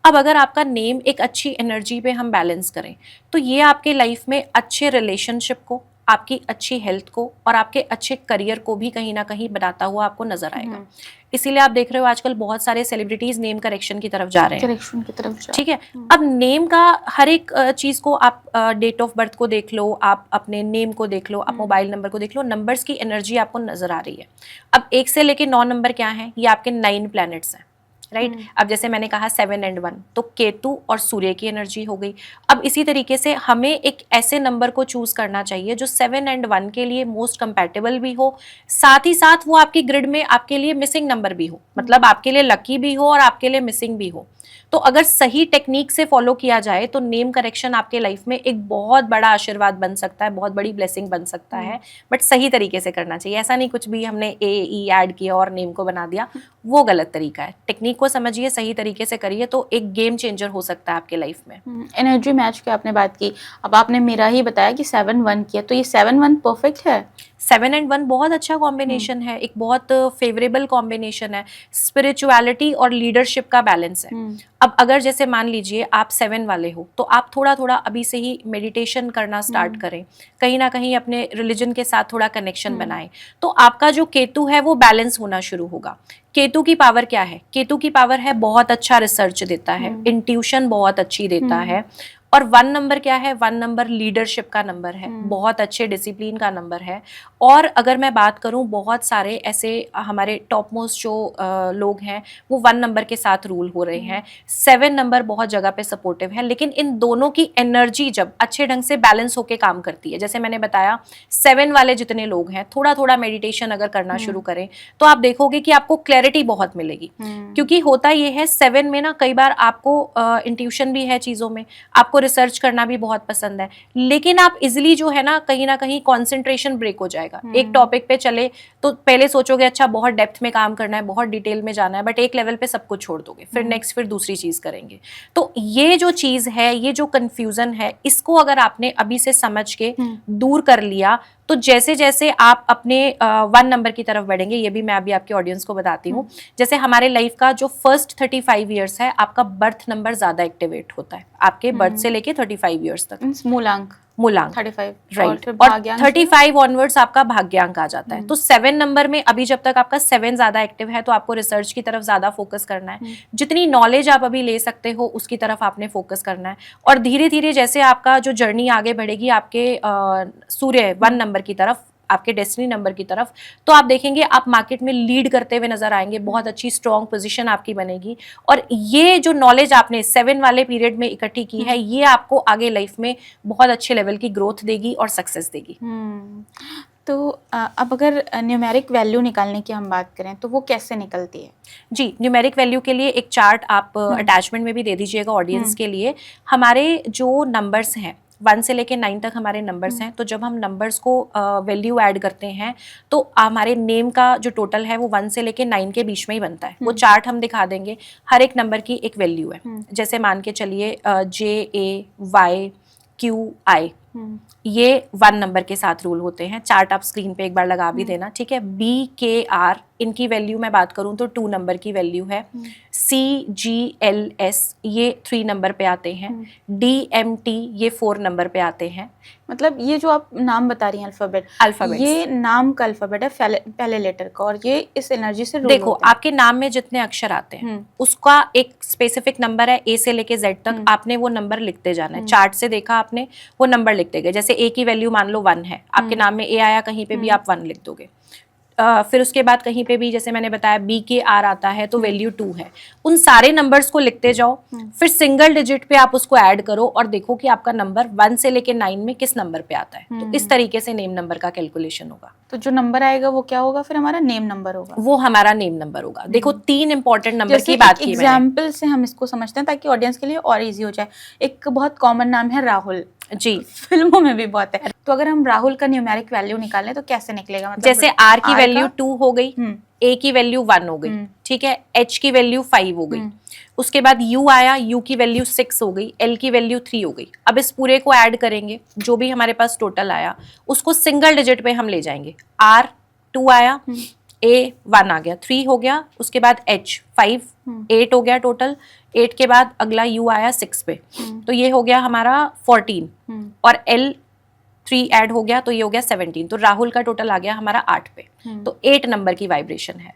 अब अगर आपका नेम एक अच्छी एनर्जी पे हम बैलेंस करें तो ये आपके लाइफ में अच्छे रिलेशनशिप को, आपकी अच्छी हेल्थ को और आपके अच्छे करियर को भी कहीं ना कहीं बनाता हुआ आपको नजर आएगा। इसीलिए आप देख रहे हो आजकल बहुत सारे सेलिब्रिटीज नेम करेक्शन की तरफ जा रहे हैं, करेक्शन की तरफ ठीक है। अब नेम का हर एक चीज को आप डेट ऑफ बर्थ को देख लो, आप अपने नेम को देख लो, आप मोबाइल नंबर को देख लो, नंबर्स की एनर्जी आपको नजर आ रही है। अब 1 से लेके 9 नंबर क्या है, ये आपके 9 प्लैनेट्स हैं, राइट। अब जैसे मैंने कहा 7 एंड 1, तो केतु और सूर्य की एनर्जी हो गई। अब इसी तरीके से हमें एक ऐसे नंबर को चूज करना चाहिए जो 7 एंड 1 के लिए मोस्ट कंपैटिबल भी हो, साथ ही साथ वो आपकी ग्रिड में आपके लिए मिसिंग नंबर भी हो, मतलब आपके लिए लकी भी हो और आपके लिए मिसिंग भी हो। तो अगर सही टेक्निक से फॉलो किया जाए तो नेम करेक्शन आपके लाइफ में एक बहुत बड़ा आशीर्वाद बन सकता है, बहुत बड़ी ब्लेसिंग बन सकता है, बट सही तरीके से करना चाहिए। ऐसा नहीं कुछ भी हमने ए ई ऐड किया और नेम को बना दिया, वो गलत तरीका है। टेक्निक को समझिए, सही तरीके से करिए तो एक गेम चेंजर हो सकता है आपके लाइफ में। एनर्जी मैच की आपने बात की, अब आपने मेरा ही बताया कि 7-1 किया, तो ये 7-1 परफेक्ट है? 7 and 1 बहुत अच्छा कॉम्बिनेशन है, एक बहुत फेवरेबल कॉम्बिनेशन है, स्पिरिचुअलिटी और लीडरशिप का बैलेंस है। अब अगर जैसे मान लीजिए आप 7 वाले हो तो आप थोड़ा थोड़ा अभी से ही मेडिटेशन करना स्टार्ट करें, कहीं ना कहीं अपने रिलीजन के साथ थोड़ा कनेक्शन बनाएं, तो आपका जो केतु है वो बैलेंस होना शुरू होगा। केतु की पावर क्या है? केतु की पावर है बहुत अच्छा रिसर्च देता है, इंट्यूशन बहुत अच्छी देता है। और 1 नंबर क्या है? 1 नंबर लीडरशिप का नंबर है, बहुत अच्छे डिसिप्लिन का नंबर है। और अगर मैं बात करूं, बहुत सारे ऐसे हमारे टॉप मोस्ट जो लोग हैं वो 1 नंबर के साथ रूल हो रहे हैं। 7 नंबर बहुत जगह पे सपोर्टिव है, लेकिन इन दोनों की एनर्जी जब अच्छे ढंग से बैलेंस होके काम करती है, जैसे मैंने बताया 7 वाले जितने लोग हैं थोड़ा थोड़ा मेडिटेशन अगर करना शुरू करें तो आप देखोगे कि आपको क्लैरिटी बहुत मिलेगी। क्योंकि होता ये है 7 में ना, कई बार आपको इंट्यूशन भी है चीजों में, आपको रिसर्च करना भी बहुत पसंद है, लेकिन आप इजिली जो है ना कहीं कंसंट्रेशन ब्रेक हो जाएगा। एक टॉपिक पे चले तो पहले सोचोगे अच्छा बहुत डेप्थ में काम करना है, बहुत डिटेल में जाना है, बट एक लेवल पे सब कुछ छोड़ दोगे, फिर नेक्स्ट फिर दूसरी चीज करेंगे। तो ये जो चीज है, ये जो कंफ्यूजन है, इसको अगर आपने अभी से समझ के दूर कर लिया तो जैसे जैसे आप अपने 1 नंबर की तरफ बढ़ेंगे, ये भी मैं अभी आपके ऑडियंस को बताती हूँ। जैसे हमारे लाइफ का जो फर्स्ट 35 ईयर्स है, आपका बर्थ नंबर ज्यादा एक्टिवेट होता है, आपके बर्थ से लेके 35 ईयर्स तक। मूलांक 35, राइट। और 35 ऑनवर्ड्स आपका भाग्यांक आ जाता है। तो 7 नंबर में अभी जब तक आपका 7 ज्यादा एक्टिव है तो आपको रिसर्च की तरफ ज्यादा फोकस करना है, जितनी नॉलेज आप अभी ले सकते हो उसकी तरफ आपने फोकस करना है। और धीरे धीरे जैसे आपका जो जर्नी आगे बढ़ेगी आपके सूर्य 1 नंबर की तरफ, आपके डेस्टिनी नंबर की तरफ, तो आप देखेंगे आप मार्केट में लीड करते हुए नजर आएंगे, बहुत अच्छी स्ट्रॉन्ग पोजीशन आपकी बनेगी। और ये जो नॉलेज आपने 7 वाले पीरियड में इकट्ठी की है, ये आपको आगे लाइफ में बहुत अच्छे लेवल की ग्रोथ देगी और सक्सेस देगी। तो अब अगर न्यूमेरिक वैल्यू निकालने की हम बात करें तो वो कैसे निकलती है? जी, न्यूमेरिक वैल्यू के लिए एक चार्ट आप अटैचमेंट में भी दे दीजिएगा ऑडियंस के लिए। हमारे जो नंबर्स हैं 1 से लेके 9 तक हमारे नंबर्स हैं, तो जब हम नंबर्स को वैल्यू ऐड करते हैं तो हमारे नेम का जो टोटल है वो 1 से लेके 9 के बीच में ही बनता है। वो चार्ट हम दिखा देंगे, हर एक नंबर की एक वैल्यू है। जैसे मान के चलिए JAYQI, ये 1 नंबर के साथ रूल होते हैं। चार्ट आप स्क्रीन पे एक बार लगा भी देना, ठीक है। BKR, इनकी वैल्यू मैं बात करूं तो 2 नंबर की वैल्यू है। CGLS, ये 3 नंबर पे आते हैं। DMT, ये 4 नंबर पे आते हैं। मतलब ये जो आप नाम बता रही हैं अल्फाबेट, ये नाम का अल्फाबेट है पहले लेटर का, और ये इस एनर्जी से देखो आपके नाम में जितने अक्षर आते हैं उसका एक स्पेसिफिक नंबर है, A से लेके Z तक, आपने वो नंबर लिखते जाना है। चार्ट से देखा आपने, वो नंबर लिखते गए। जैसे A की वैल्यू मान लो 1 है, आपके नाम में A आया, कहीं पे भी आप 1 लिख दोगे। फिर उसके बाद कहीं पे भी जैसे मैंने बताया BKR आता है तो वैल्यू 2 है। उन सारे नंबर्स को लिखते जाओ, फिर सिंगल डिजिट पे आप उसको ऐड करो और देखो कि आपका नंबर 1 से लेके 9 में किस नंबर पे आता है। तो इस तरीके से नेम नंबर का कैलकुलेशन होगा। तो जो नंबर आएगा वो क्या होगा? फिर हमारा नेम नंबर होगा। वो हमारा नेम नंबर होगा। देखो 3 इंपॉर्टेंट नंबर की बात की मैंने। एग्जाम्पल से हम इसको समझते हैं ताकि ऑडियंस के लिए और इजी हो जाए। एक बहुत कॉमन नाम है राहुल, जी, फिल्मों में भी बहुत है। तो अगर हम राहुल का न्यूमेरिक वैल्यू निकालें तो कैसे निकलेगा? मतलब जैसे R की वैल्यू 2 हो गई, A की वैल्यू 1 हो गई, ठीक है, H की वैल्यू 5 हो गई, उसके बाद U आया, U की वैल्यू 6 हो गई, L की वैल्यू 3 हो गई। अब इस पूरे को ऐड करेंगे, जो भी हमारे पास टोटल आया उसको सिंगल डिजिट पे हम ले जाएंगे। R 2 आया, A 1 आ गया, 3 हो गया, उसके बाद H 5, 8 हो गया टोटल। 8 के बाद अगला U आया 6 पे, तो ये हो गया हमारा 14, और L 3 ऐड हो गया तो ये हो गया 17। तो राहुल का टोटल आ गया हमारा 8 पे। तो 8 नंबर की वाइब्रेशन है।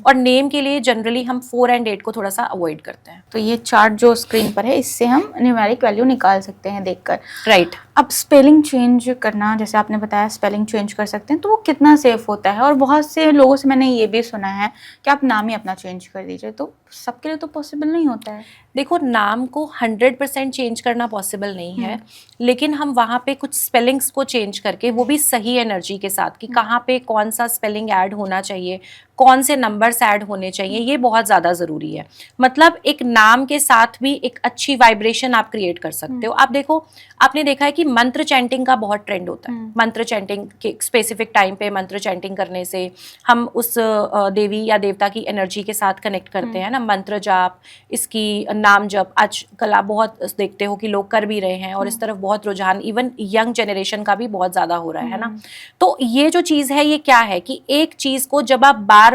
और नेम के लिए जनरली हम 4 और 8 को थोड़ा सा अवॉइड करते हैं। तो ये चार्ट जो स्क्रीन पर है, इससे हम न्यूमेरिक वैल्यू निकाल सकते हैं देखकर। राइट। अब स्पेलिंग चेंज करना, जैसे आपने बताया स्पेलिंग चेंज कर सकते हैं, तो वो कितना सेफ होता है? और बहुत से लोगों से मैंने ये भी सुना है कि आप नाम ही अपना चेंज कर दीजिए, तो सबके लिए तो पॉसिबल नहीं होता है। देखो नाम को 100% चेंज करना पॉसिबल नहीं है, लेकिन हम वहाँ पे कुछ स्पेलिंग्स उसको चेंज करके, वो भी सही एनर्जी के साथ कि कहाँ पे कौन सा स्पेलिंग ऐड होना चाहिए, कौन से नंबर्स ऐड होने चाहिए, ये बहुत ज़्यादा ज़रूरी है। मतलब एक नाम के साथ भी एक अच्छी वाइब्रेशन आप क्रिएट कर सकते हो। आप देखो, आपने देखा है कि मंत्र चैंटिंग का बहुत ट्रेंड होता है। मंत्र चैंटिंग के स्पेसिफिक टाइम पे मंत्र चैंटिंग करने से हम उस देवी या देवता की एनर्जी के साथ कनेक्ट करते हैं ना। मंत्र जाप, इसकी नाम जप आजकल आप बहुत देखते हो कि लोग कर भी रहे हैं, और इस तरफ बहुत रुझान इवन यंग जनरेशन का भी बहुत ज़्यादा हो रहा है ना। तो ये जो चीज़ है, ये क्या है कि एक चीज़ को जब आप बार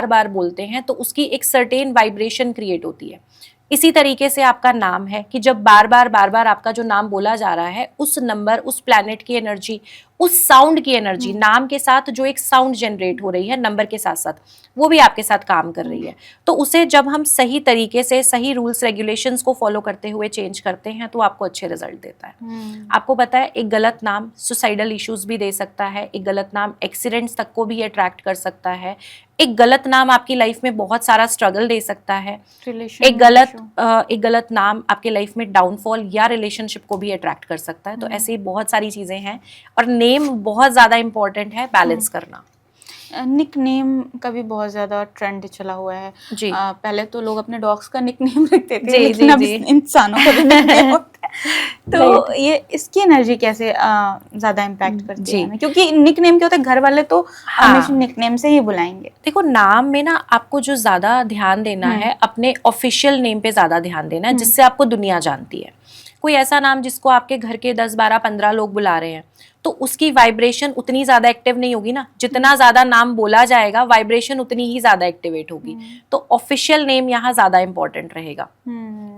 बार बोलते हैं तो उसकी एक सर्टेन वाइब्रेशन क्रिएट होती है। इसी तरीके से आपका नाम है कि जब बार बार आपका जो नाम बोला जा रहा है, उस नंबर, उस प्लैनेट की एनर्जी, उस साउंड की एनर्जी, नाम के साथ जो एक साउंड जनरेट हो रही है नंबर के साथ साथ, वो भी आपके साथ काम कर रही है। तो उसे जब हम सही तरीके से, सही रूल्स रेगुलेशंस को फॉलो करते हुए चेंज करते हैं तो आपको अच्छे रिजल्ट देता है। आपको पता है, एक गलत नाम सुसाइडल इश्यूज भी दे सकता है, एक गलत नाम एक्सीडेंट्स तक को भी अट्रैक्ट कर सकता है, एक गलत नाम आपकी लाइफ में बहुत सारा स्ट्रगल दे सकता है, एक गलत नाम आपके लाइफ में डाउनफॉल या रिलेशनशिप को भी अट्रैक्ट कर सकता है। तो ऐसी बहुत सारी चीजें हैं, और नेम बहुत ज्यादा इंपॉर्टेंट है बैलेंस करना। निक नेम का भी बहुत ज्यादा ट्रेंड चला हुआ है जी। पहले तो लोग अपने डॉग्स का निक नेम रखते थे, जी, लेकिन जी, अब जी। इंसानों का भी nickname होता है। तो ये इसकी एनर्जी कैसे ज्यादा इम्पैक्ट करती जी। है हमें? क्योंकि निक नेम क्या होता है, घर वाले तो हाँ। हमेशा निक नेम से ही बुलाएंगे। देखो, नाम में ना आपको जो ज्यादा ध्यान देना है, अपने ऑफिशियल नेम पे ज्यादा ध्यान देना है, जिससे आपको दुनिया जानती है। कोई ऐसा नाम जिसको आपके घर के 10, 12, 15 लोग बुला रहे हैं, तो उसकी वाइब्रेशन उतनी ज्यादा एक्टिव नहीं होगी ना। जितना ज्यादा नाम बोला जाएगा, वाइब्रेशन उतनी ही ज्यादा एक्टिवेट होगी। तो ऑफिशियल नेम यहाँ ज्यादा इंपॉर्टेंट रहेगा,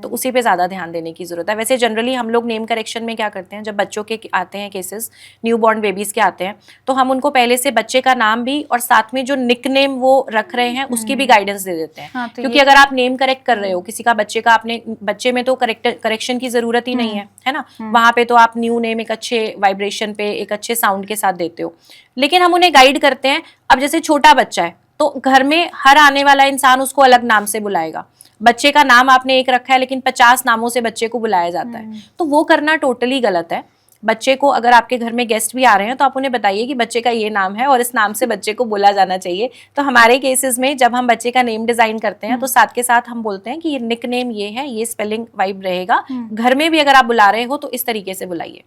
तो उसी पे ज्यादा ध्यान देने की जरूरत है। वैसे जनरली हम लोग नेम करेक्शन में क्या करते हैं, जब बच्चों के आते हैं केसेस, न्यू बॉर्न बेबीज के आते हैं, तो हम उनको पहले से बच्चे का नाम भी और साथ में जो निक नेम वो रख रहे हैं उसकी भी गाइडेंस दे देते हैं। हाँ, तो क्योंकि अगर आप नेम करेक्ट कर रहे हो किसी का, बच्चे का, आपने बच्चे में तो करेक्शन की जरूरत ही नहीं है ना। वहां पे तो आप न्यू नेम एक अच्छे वाइब्रेशन पे, एक अच्छे साउंड के साथ देते हो। लेकिन हम उन्हें गाइड करते हैं। अब जैसे छोटा बच्चा है, तो घर में हर आने वाला इंसान उसको अलग नाम से बुलाएगा। बच्चे का नाम आपने एक रखा है, लेकिन 50 नामों से बच्चे को बुलाया जाता है, तो वो करना टोटली गलत है। बच्चे को, अगर आपके घर में गेस्ट भी आ रहे हैं, तो आप उन्हें बताइए कि बच्चे का ये नाम है और इस नाम से बच्चे को बोला जाना चाहिए। तो हमारे केसेस में जब हम बच्चे का नेम डिजाइन करते हैं, तो साथ के साथ हम बोलते हैं कि ये निक नेम ये है, ये स्पेलिंग वाइब रहेगा। घर में भी अगर आप बुला रहे हो तो इस तरीके से बुलाइए।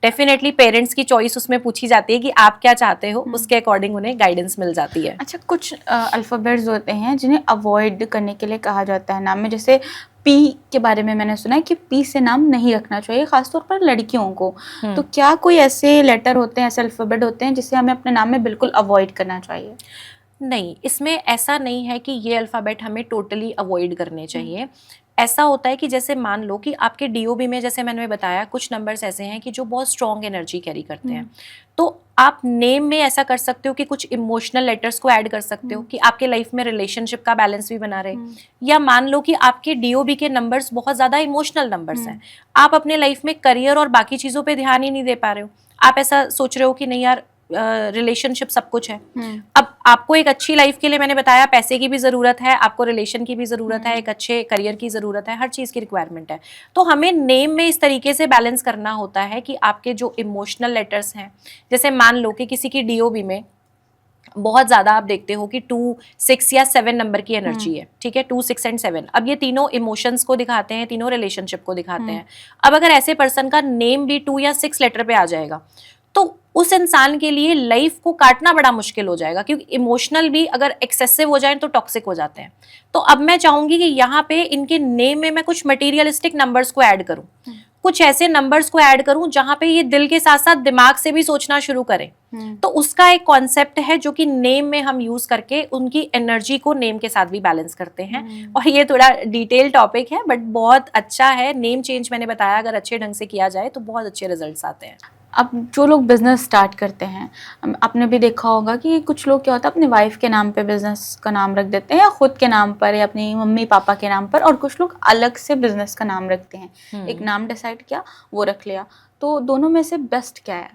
डेफिनेटली पेरेंट्स की चॉइस उसमें पूछी जाती है कि आप क्या चाहते हो, उसके अकॉर्डिंग उन्हें गाइडेंस मिल जाती है। अच्छा, कुछ अल्फाबेट्स होते हैं जिन्हें अवॉइड करने के लिए कहा जाता है नाम में। जैसे पी के बारे में मैंने सुना है कि पी से नाम नहीं रखना चाहिए, खासतौर पर लड़कियों को। तो क्या कोई ऐसे लेटर होते हैं, ऐसे अल्फाबेट होते हैं जिसे हमें अपने नाम में बिल्कुल अवॉइड करना चाहिए? नहीं, इसमें ऐसा नहीं है कि ये अल्फाबेट हमें टोटली अवॉइड करने चाहिए। ऐसा होता है कि जैसे मान लो कि आपके डीओबी में, जैसे मैंने बताया, कुछ नंबर्स ऐसे हैं कि जो बहुत स्ट्रॉन्ग एनर्जी कैरी करते हैं। तो आप नेम में ऐसा कर सकते हो कि कुछ इमोशनल लेटर्स को ऐड कर सकते हो कि आपके लाइफ में रिलेशनशिप का बैलेंस भी बना रहे। या मान लो कि आपके डीओबी के नंबर्स बहुत ज्यादा इमोशनल नंबर्स हैं, आप अपने लाइफ में करियर और बाकी चीजों पे ध्यान ही नहीं दे पा रहे हो। आप ऐसा सोच रहे हो कि नहीं यार, रिलेशनशिप सब कुछ है। अब आपको एक अच्छी लाइफ के लिए, मैंने बताया, पैसे की भी जरूरत है, आपको रिलेशन की भी जरूरत है, एक अच्छे करियर की जरूरत है, हर चीज की रिक्वायरमेंट है। तो हमें नेम में इस तरीके से बैलेंस करना होता है कि आपके जो इमोशनल लेटर्स हैं, जैसे मान लो कि किसी की डीओबी में बहुत ज्यादा आप देखते हो कि 2, 6 या 7 नंबर की एनर्जी है, ठीक है, 2, 6 एंड 7। अब ये तीनों इमोशंस को दिखाते हैं, तीनों रिलेशनशिप को दिखाते हैं। अब अगर ऐसे पर्सन का नेम भी 2 या 6 लेटर पे आ जाएगा, तो उस इंसान के लिए लाइफ को काटना बड़ा मुश्किल हो जाएगा, क्योंकि इमोशनल भी अगर एक्सेसिव हो जाए तो टॉक्सिक हो जाते हैं। तो अब मैं चाहूंगी कि यहाँ पे इनके नेम में मैं कुछ मटेरियलिस्टिक नंबर्स को ऐड करूं, कुछ ऐसे नंबर्स को ऐड करूं जहां पे ये दिल के साथ साथ दिमाग से भी सोचना शुरू करें। तो उसका एक कॉन्सेप्ट है जो कि नेम में हम यूज करके उनकी एनर्जी को नेम के साथ भी बैलेंस करते हैं। और ये थोड़ा डिटेल टॉपिक है, बट बहुत अच्छा है। नेम चेंज मैंने बताया, अगर अच्छे ढंग से किया जाए तो बहुत अच्छे रिजल्ट्स आते हैं। अब जो लोग बिजनेस स्टार्ट करते हैं, आपने भी देखा होगा कि कुछ लोग क्या होता है, अपनी वाइफ के नाम पे बिजनेस का नाम रख देते हैं, या खुद के नाम पर, या अपनी मम्मी पापा के नाम पर, और कुछ लोग अलग से बिजनेस का नाम रखते हैं। एक नाम डिसाइड किया, वो रख लिया। तो दोनों में से बेस्ट क्या है?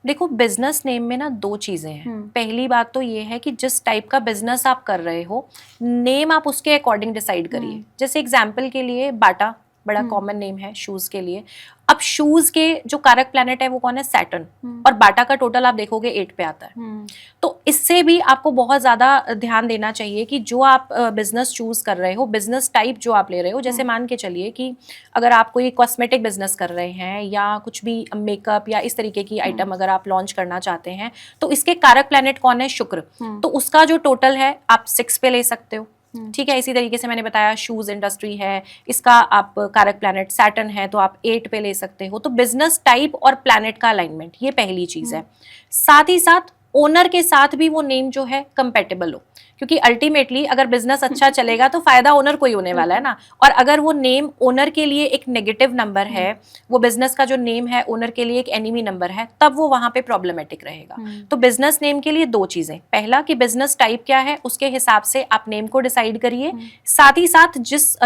देखो, बिजनेस नेम में ना 2 चीजें हैं। पहली बात तो ये है कि जिस टाइप का बिजनेस आप कर रहे हो, नेम आप उसके अकॉर्डिंग डिसाइड करिए। जैसे एग्जाम्पल के लिए बाटा बड़ा कॉमन नेम है शूज के लिए। अब अब शूज के जो कारक प्लैनेट है वो कौन है, सैटर्न, और बाटा का टोटल आप देखोगे 8 पे आता है। तो इससे भी आपको बहुत ज्यादा ध्यान देना चाहिए कि जो आप बिजनेस चूज कर रहे हो, बिजनेस टाइप जो आप ले रहे हो, जैसे मान के चलिए कि अगर आप कोई कॉस्मेटिक बिजनेस कर रहे हैं या कुछ भी मेकअप या इस तरीके की आइटम अगर आप लॉन्च करना चाहते हैं, तो इसके कारक प्लैनेट कौन है, शुक्र, तो उसका जो टोटल है आप 6 पे ले सकते हो। ठीक है, इसी तरीके से मैंने बताया शूज इंडस्ट्री है, इसका आप कारक प्लैनेट सैटर्न है तो आप 8 पे ले सकते हो। तो बिजनेस टाइप और प्लैनेट का अलाइनमेंट, ये पहली चीज है। साथ ही साथ ओनर के साथ भी वो नेम जो है कंपेटेबल हो, क्योंकि अल्टीमेटली अगर बिजनेस अच्छा चलेगा तो फायदा ओनर को ही होने वाला है ना। और अगर वो नेम ओनर के लिए एक नेगेटिव नंबर है, वो बिजनेस का जो नेम है ओनर के लिए एक एनिमी नंबर है, तब वो वहां पे प्रॉब्लमेटिक रहेगा। तो बिजनेस नेम के लिए 2 चीजें, पहला कि बिजनेस टाइप क्या है उसके हिसाब से आप नेम को डिसाइड करिए, साथ ही साथ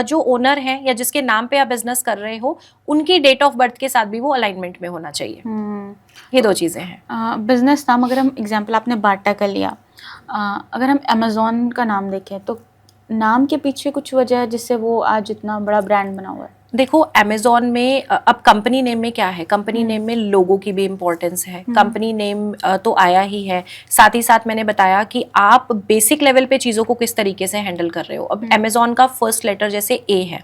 जो ओनर है या जिसके नाम पे आप बिजनेस कर रहे हो उनकी डेट ऑफ बर्थ के साथ भी वो अलाइनमेंट में होना चाहिए। ये 2 चीजें हैं। बिजनेस नाम, अगर हम एग्जांपल आपने बाटा का लिया, अगर हम अमेज़ॉन का नाम देखें तो नाम के पीछे कुछ वजह है जिससे वो आज इतना बड़ा ब्रांड बना हुआ है? देखो अमेज़ॉन में अब कंपनी नेम में क्या है, कंपनी नेम में लोगो की भी इम्पोर्टेंस है। कंपनी नेम तो आया ही है, साथ ही साथ मैंने बताया कि आप बेसिक लेवल पे चीज़ों को किस तरीके से हैंडल कर रहे हो। अब अमेज़ॉन का फर्स्ट लेटर जैसे ए है,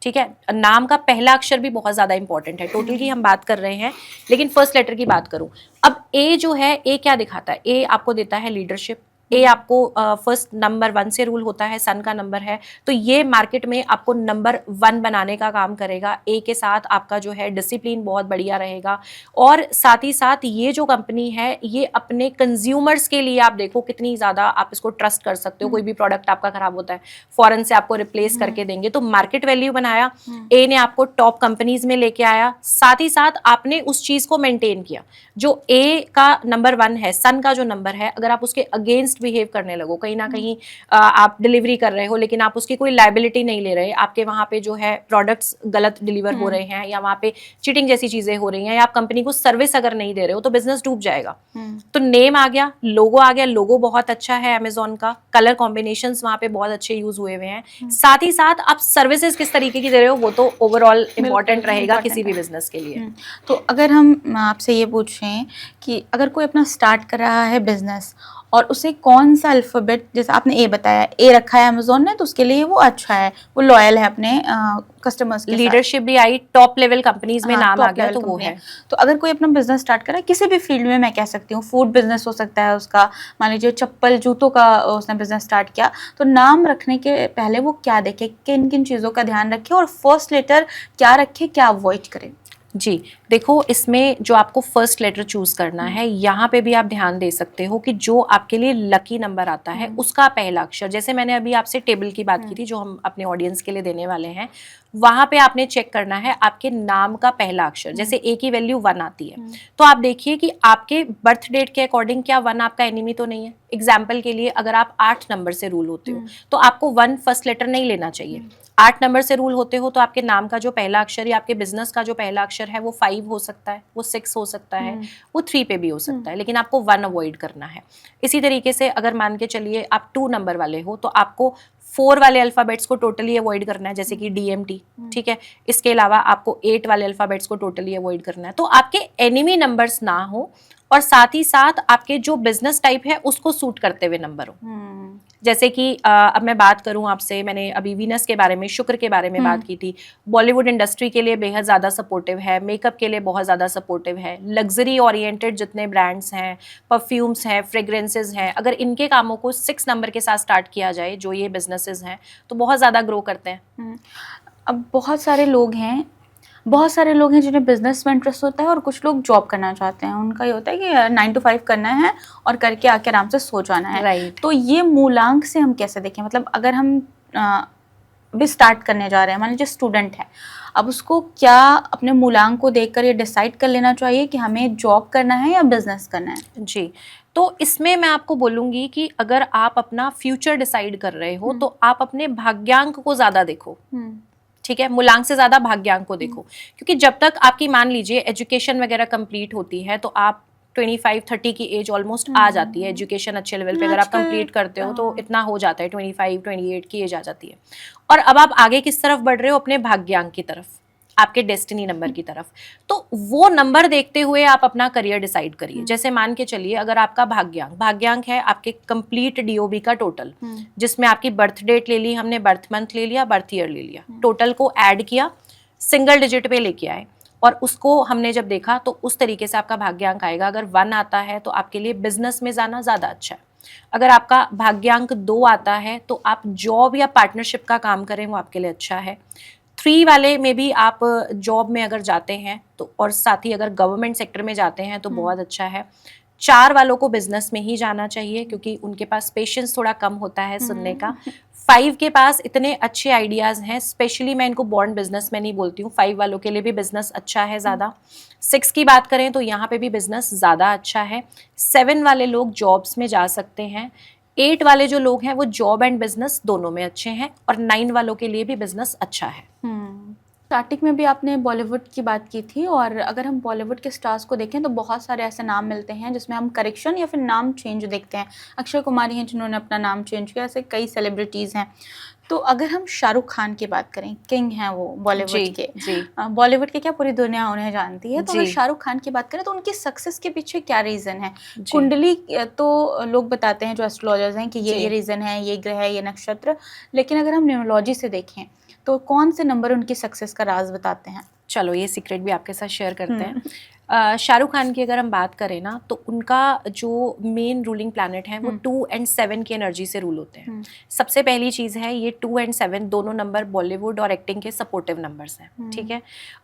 ठीक है, नाम का पहला अक्षर भी बहुत ज़्यादा इंपॉर्टेंट है। टोटल की हम बात कर रहे हैं, लेकिन फर्स्ट लेटर की बात करूँ, अब ए जो है, ए क्या दिखाता है, ए आपको देता है लीडरशिप, ए आपको फर्स्ट नंबर 1 से रूल होता है, सन का नंबर है, तो ये मार्केट में आपको नंबर 1 बनाने का काम करेगा। ए के साथ आपका जो है डिसिप्लिन बहुत बढ़िया रहेगा। और साथ ही साथ ये जो कंपनी है ये अपने कंज्यूमर्स के लिए आप देखो कितनी ज़्यादा आप इसको ट्रस्ट कर सकते हो। कोई भी प्रोडक्ट आपका खराब होता है फॉरन से आपको रिप्लेस करके देंगे, तो मार्केट वैल्यू बनाया, ए ने आपको टॉप कंपनीज में लेके आया। साथ ही साथ आपने उस चीज़ को मेंटेन किया, जो ए का नंबर 1 है, सन का जो नंबर है, अगर आप उसके अगेंस्ट बिहेव करने लगो, कहीं ना कहीं आप डिलीवरी कर रहे हो लेकिन आप उसकी कोई लायबिलिटी नहीं ले रहे, आपके वहां पे जो है प्रोडक्ट्स गलत डिलीवर हो रहे हैं या वहां पे चीटिंग जैसी चीजें हो रही हैं, या आप कंपनी को सर्विस अगर नहीं दे रहे हो, तो बिजनेस डूब जाएगा। तो नेम आ गया, लोगो आ गया, लोगो बहुत अच्छा है अमेज़ॉन का, कलर कॉम्बिनेशंस वहां पे बहुत अच्छे यूज हुए हुए हैं। साथ ही साथ आप सर्विसेज किस तरीके की दे रहे हो वो तो ओवरऑल इंपॉर्टेंट रहेगा किसी भी बिजनेस के लिए। तो अगर हम आपसे ये पूछें कि अगर कोई अपना स्टार्ट कर रहा है बिजनेस और उसे कौन सा अल्फाबेट, जैसे आपने ए बताया, ए रखा है अमेज़ॉन ने, तो उसके लिए वो अच्छा है, वो लॉयल है अपने कस्टमर्स के, लीडरशिप भी आई, टॉप लेवल कंपनीज में नाम आ गया, तो वो है। तो अगर कोई अपना बिजनेस स्टार्ट करे किसी भी फील्ड में, मैं कह सकती हूँ फूड बिजनेस हो सकता है उसका, मान लीजिए चप्पल जूतों का उसने बिजनेस स्टार्ट किया, तो नाम रखने के पहले वो क्या देखे, किन किन चीज़ों का ध्यान रखे और फर्स्ट लेटर क्या रखे, क्या अवॉइड करें? जी देखो, इसमें जो आपको फर्स्ट लेटर चूज करना है, यहाँ पे भी आप ध्यान दे सकते हो कि जो आपके लिए लकी नंबर आता है उसका पहला अक्षर, जैसे मैंने अभी आपसे टेबल की बात की थी जो हम अपने ऑडियंस के लिए देने वाले हैं, वहां पे आपने चेक करना है आपके नाम का पहला अक्षर। जैसे ए की वैल्यू 1 आती है, तो आप देखिए कि आपके बर्थ डेट के अकॉर्डिंग क्या 1 आपका एनिमी तो नहीं है। एग्जाम्पल के लिए अगर आप 8 नंबर से रूल होते हो तो आपको 1 फर्स्ट लेटर नहीं लेना चाहिए। 8 नंबर से रूल होते हो तो आपके नाम का जो पहला अक्षर या आपके बिजनेस का जो पहला अक्षर है वो 5 हो सकता है, वो 6 हो सकता है, वो 3 पे भी हो सकता है, लेकिन आपको 1 अवॉइड करना है। इसी तरीके से अगर मान के चलिए आप 2 नंबर वाले हो तो आपको 4 वाले अल्फाबेट्स को टोटली अवॉइड करना है, जैसे कि DMT, ठीक है। इसके अलावा आपको 8 वाले अल्फाबेट्स को टोटली अवॉइड करना है, तो आपके एनिमी नंबर्स ना हो और साथ ही साथ आपके जो बिजनेस टाइप है उसको सूट करते हुए नंबर हो। जैसे कि अब मैं बात करूं आपसे, मैंने अभी वीनस के बारे में, शुक्र के बारे में बात की थी। बॉलीवुड इंडस्ट्री के लिए बेहद ज़्यादा सपोर्टिव है, मेकअप के लिए बहुत ज़्यादा सपोर्टिव है, लग्जरी ओरिएंटेड जितने ब्रांड्स हैं, परफ्यूम्स हैं, फ्रेग्रेंसेज हैं, अगर इनके कामों को 6 नंबर के साथ स्टार्ट किया जाए, जो ये बिजनेसेस हैं, तो बहुत ज़्यादा ग्रो करते हैं। अब बहुत सारे लोग हैं जिन्हें बिजनेस में इंटरेस्ट होता है और कुछ लोग जॉब करना चाहते हैं। उनका ये होता है कि 9 to 5 करना है और करके आके आराम से सो जाना है। Right. तो ये मूलांक से हम कैसे देखें, मतलब अगर हम भी स्टार्ट करने जा रहे हैं, मान लीजिए स्टूडेंट है, अब उसको क्या अपने मूलांक को देखकर ये डिसाइड कर लेना चाहिए कि हमें जॉब करना है या बिजनेस करना है? जी, तो इसमें मैं आपको बोलूंगी कि अगर आप अपना फ्यूचर डिसाइड कर रहे हो तो आप अपने भाग्यांक को ज़्यादा देखो, ठीक है, मूलांक से ज्यादा भाग्यांक को देखो। क्योंकि जब तक आपकी मान लीजिए एजुकेशन वगैरह कंप्लीट होती है तो आप 25-30 की एज ऑलमोस्ट आ जाती है, एजुकेशन अच्छे लेवल पे अगर आप कंप्लीट करते हो तो इतना हो जाता है, 25-28 की एज आ जाती है। और अब आप आगे किस तरफ बढ़ रहे हो, अपने भाग्यांक की तरफ। आपके डेस्टिनी नंबर की तरफ। तो वो नंबर देखते हुए आप अपना करियर डिसाइड करिए। जैसे मान के चलिए अगर आपका भाग्यांक है आपके कंप्लीट डीओबी का टोटल, जिसमें आपकी बर्थ डेट ले ली हमने, बर्थ मंथ ले लिया, बर्थ ईयर ले लिया, टोटल को ऐड किया, सिंगल डिजिट पे लेके आए और उसको हमने जब देखा तो उस तरीके से आपका भाग्यांक आएगा। अगर 1 आता है तो आपके लिए बिजनेस में जाना ज्यादा अच्छा है। अगर आपका भाग्यांक 2 आता है तो आप जॉब या पार्टनरशिप का काम करें, वो आपके लिए अच्छा है। 3 वाले में भी आप जॉब में अगर जाते हैं तो, और साथ ही अगर गवर्नमेंट सेक्टर में जाते हैं तो बहुत अच्छा है। 4 वालों को बिजनेस में ही जाना चाहिए क्योंकि उनके पास पेशेंस थोड़ा कम होता है सुनने का। 5 के पास इतने अच्छे आइडियाज हैं, स्पेशली मैं इनको बॉर्न बिजनेस में नहीं बोलती हूँ, 5 वालों के लिए भी बिजनेस अच्छा है ज़्यादा। 6 की बात करें तो यहाँ पे भी बिजनेस ज़्यादा अच्छा है। 7 वाले लोग जॉब्स में जा सकते हैं। 8 वाले जो लोग हैं वो जॉब एंड बिजनेस दोनों में अच्छे हैं और 9 वालों के लिए भी बिजनेस अच्छा है। स्टार्टिंग में भी आपने बॉलीवुड की बात की थी, और अगर हम बॉलीवुड के स्टार्स को देखें तो बहुत सारे ऐसे नाम मिलते हैं जिसमें हम करेक्शन या फिर नाम चेंज देखते हैं। अक्षय कुमारी हैं जिन्होंने अपना नाम चेंज किया, ऐसे कई सेलिब्रिटीज़ हैं। तो अगर हम शाहरुख खान की बात करें, किंग हैं वो बॉलीवुड के, बॉलीवुड के क्या पूरी दुनिया उन्हें जानती है। तो अगर शाहरुख खान की बात करें तो उनकी सक्सेस के पीछे क्या रीज़न है? कुंडली तो लोग बताते हैं जो एस्ट्रोलॉजर्स हैं कि ये रीज़न है, ये ग्रह, ये नक्षत्र, लेकिन अगर हम न्यूमरोलॉजी से देखें तो कौन से नंबर उनकी सक्सेस का राज बताते हैं? चलो ये सीक्रेट भी आपके साथ शेयर करते हैं। शाहरुख खान की अगर हम बात करें ना तो उनका जो मेन रूलिंग प्लैनेट है वो 2 और 7 की एनर्जी से रूल होते हैं। सबसे पहली चीज़ है ये 2 और 7 दोनों नंबर बॉलीवुड और एक्टिंग के सपोर्टिव नंबर्स हैं, ठीक है।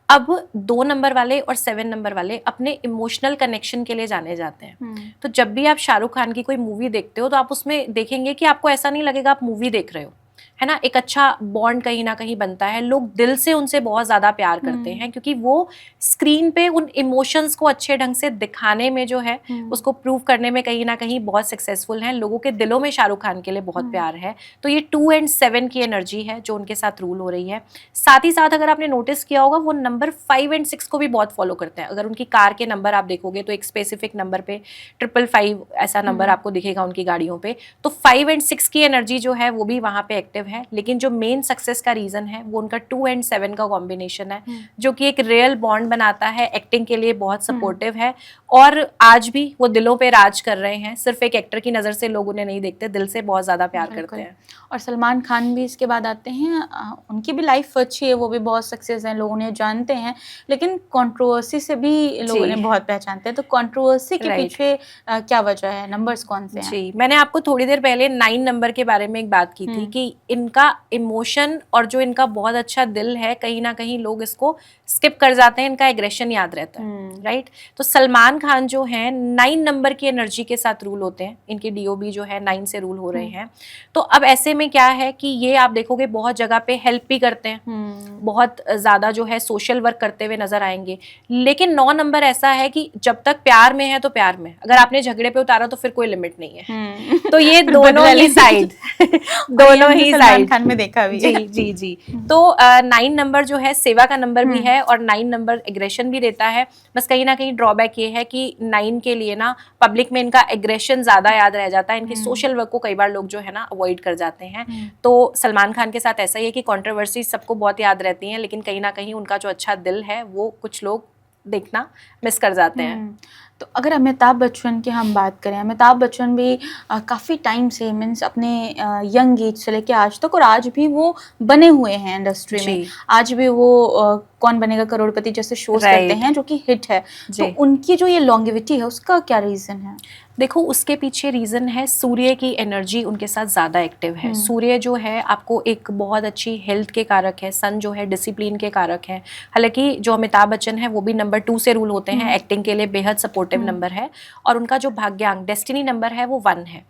अब 2 नंबर वाले और 7 नंबर वाले अपने इमोशनल कनेक्शन के लिए जाने जाते हैं। तो जब भी आप शाहरुख खान की कोई मूवी देखते हो तो आप उसमें देखेंगे कि आपको ऐसा नहीं लगेगा आप मूवी देख रहे हो, है ना। एक अच्छा बॉन्ड कहीं ना कहीं बनता है, लोग दिल से उनसे बहुत ज़्यादा प्यार करते हैं क्योंकि वो स्क्रीन पे उन इमोशंस को अच्छे ढंग से दिखाने में जो है उसको प्रूव करने में कहीं ना कहीं बहुत सक्सेसफुल हैं। लोगों के दिलों में शाहरुख खान के लिए बहुत प्यार है। तो ये 2 और 7 की एनर्जी है जो उनके साथ रूल हो रही है। साथ ही साथ अगर आपने नोटिस किया होगा वो नंबर 5 और 6 को भी बहुत फॉलो करते हैं। अगर उनकी कार के नंबर आप देखोगे तो एक स्पेसिफिक नंबर पे 555 ऐसा नंबर आपको दिखेगा उनकी गाड़ियों पे। तो 5 और 6 की एनर्जी जो है वो भी वहाँ पे एक्टिव है। लेकिन जो मेन सक्सेस का रीजन है वो उनका 2 और 7 का कॉम्बिनेशन है जो कि एक रियल बॉन्ड बनाता है, एक्टिंग के लिए बहुत सपोर्टिव है और आज भी वो दिलों पे राज कर रहे हैं। सिर्फ एक एक्टर की नज़र से लोग उन्हें नहीं देखते, दिल से बहुत ज़्यादा प्यार करते हैं। और सलमान खान भी इसके बाद आते हैं, उनकी भी लाइफ अच्छी है, वो भी बहुत सक्सेस हैं, लोग उन्हें जानते हैं, लेकिन कंट्रोवर्सी से भी लोग उन्हें बहुत पहचानते हैं। तो कंट्रोवर्सी के पीछे क्या वजह है, नंबर्स कौन से हैं? जी, मैंने आपको थोड़ी देर पहले 9 नंबर के बारे में एक बात की थी कि इनका इमोशन और जो इनका बहुत अच्छा दिल है कहीं ना कहीं लोग इसको स्किप कर जाते हैं, इनका एग्रेशन याद रहता है, राइट। तो सलमान खान जो है 9 नंबर की एनर्जी के साथ रूल होते हैं, इनके डीओबी जो है 9 से रूल हो रहे हैं। तो अब ऐसे में क्या है कि ये आप देखोगे बहुत जगह पे हेल्प भी करते हैं, बहुत ज़्यादा जो है सोशल वर्क करते हुए नजर आएंगे। लेकिन 9 नंबर ऐसा है कि जब तक प्यार में है तो प्यार में, अगर आपने झगड़े पे उतारा तो फिर कोई लिमिट नहीं है। तो ये दोनों ही साइड दोनों ही साइड खान में देखा भी जी जी जी। तो 9 नंबर जो है सेवा का नंबर भी है और 9 नंबर एग्रेशन भी देता है। बस कहीं ना कहीं ड्रॉबैक ये है कि 9 के लिए ना पब्लिक में इनका एग्रेशन ज्यादा याद रह जाता है, इनके सोशल वर्क को कई बार लोग जो है ना अवॉइड कर जाते हैं। तो सलमान खान के साथ ऐसा ही है कि कंट्रोवर्सी सबको बहुत याद रहती हैं, लेकिन कहीं ना कहीं उनका जो अच्छा दिल है वो कुछ लोग देखना मिस कर जाते हैं। तो अगर अमिताभ बच्चन की हम बात करें, अमिताभ बच्चन भी काफ़ी टाइम से मीन्स अपने यंग एज से लेके आज तक, और आज भी वो बने हुए हैं इंडस्ट्री में। आज भी वो कौन बनेगा करोड़पति जैसे शोज करते हैं जो कि हिट है। तो उनकी जो ये लॉन्गेविटी है उसका क्या रीज़न है? देखो उसके पीछे रीज़न है सूर्य की एनर्जी उनके साथ ज़्यादा एक्टिव है। सूर्य जो है आपको एक बहुत अच्छी हेल्थ के कारक है, सन जो है डिसिप्लिन के कारक है। हालांकि जो अमिताभ बच्चन है वो भी नंबर 2 से रूल होते हैं, एक्टिंग के लिए बेहद सपोर्टिव नंबर है और उनका जो भाग्यांक डेस्टिनी नंबर है वो 1 है।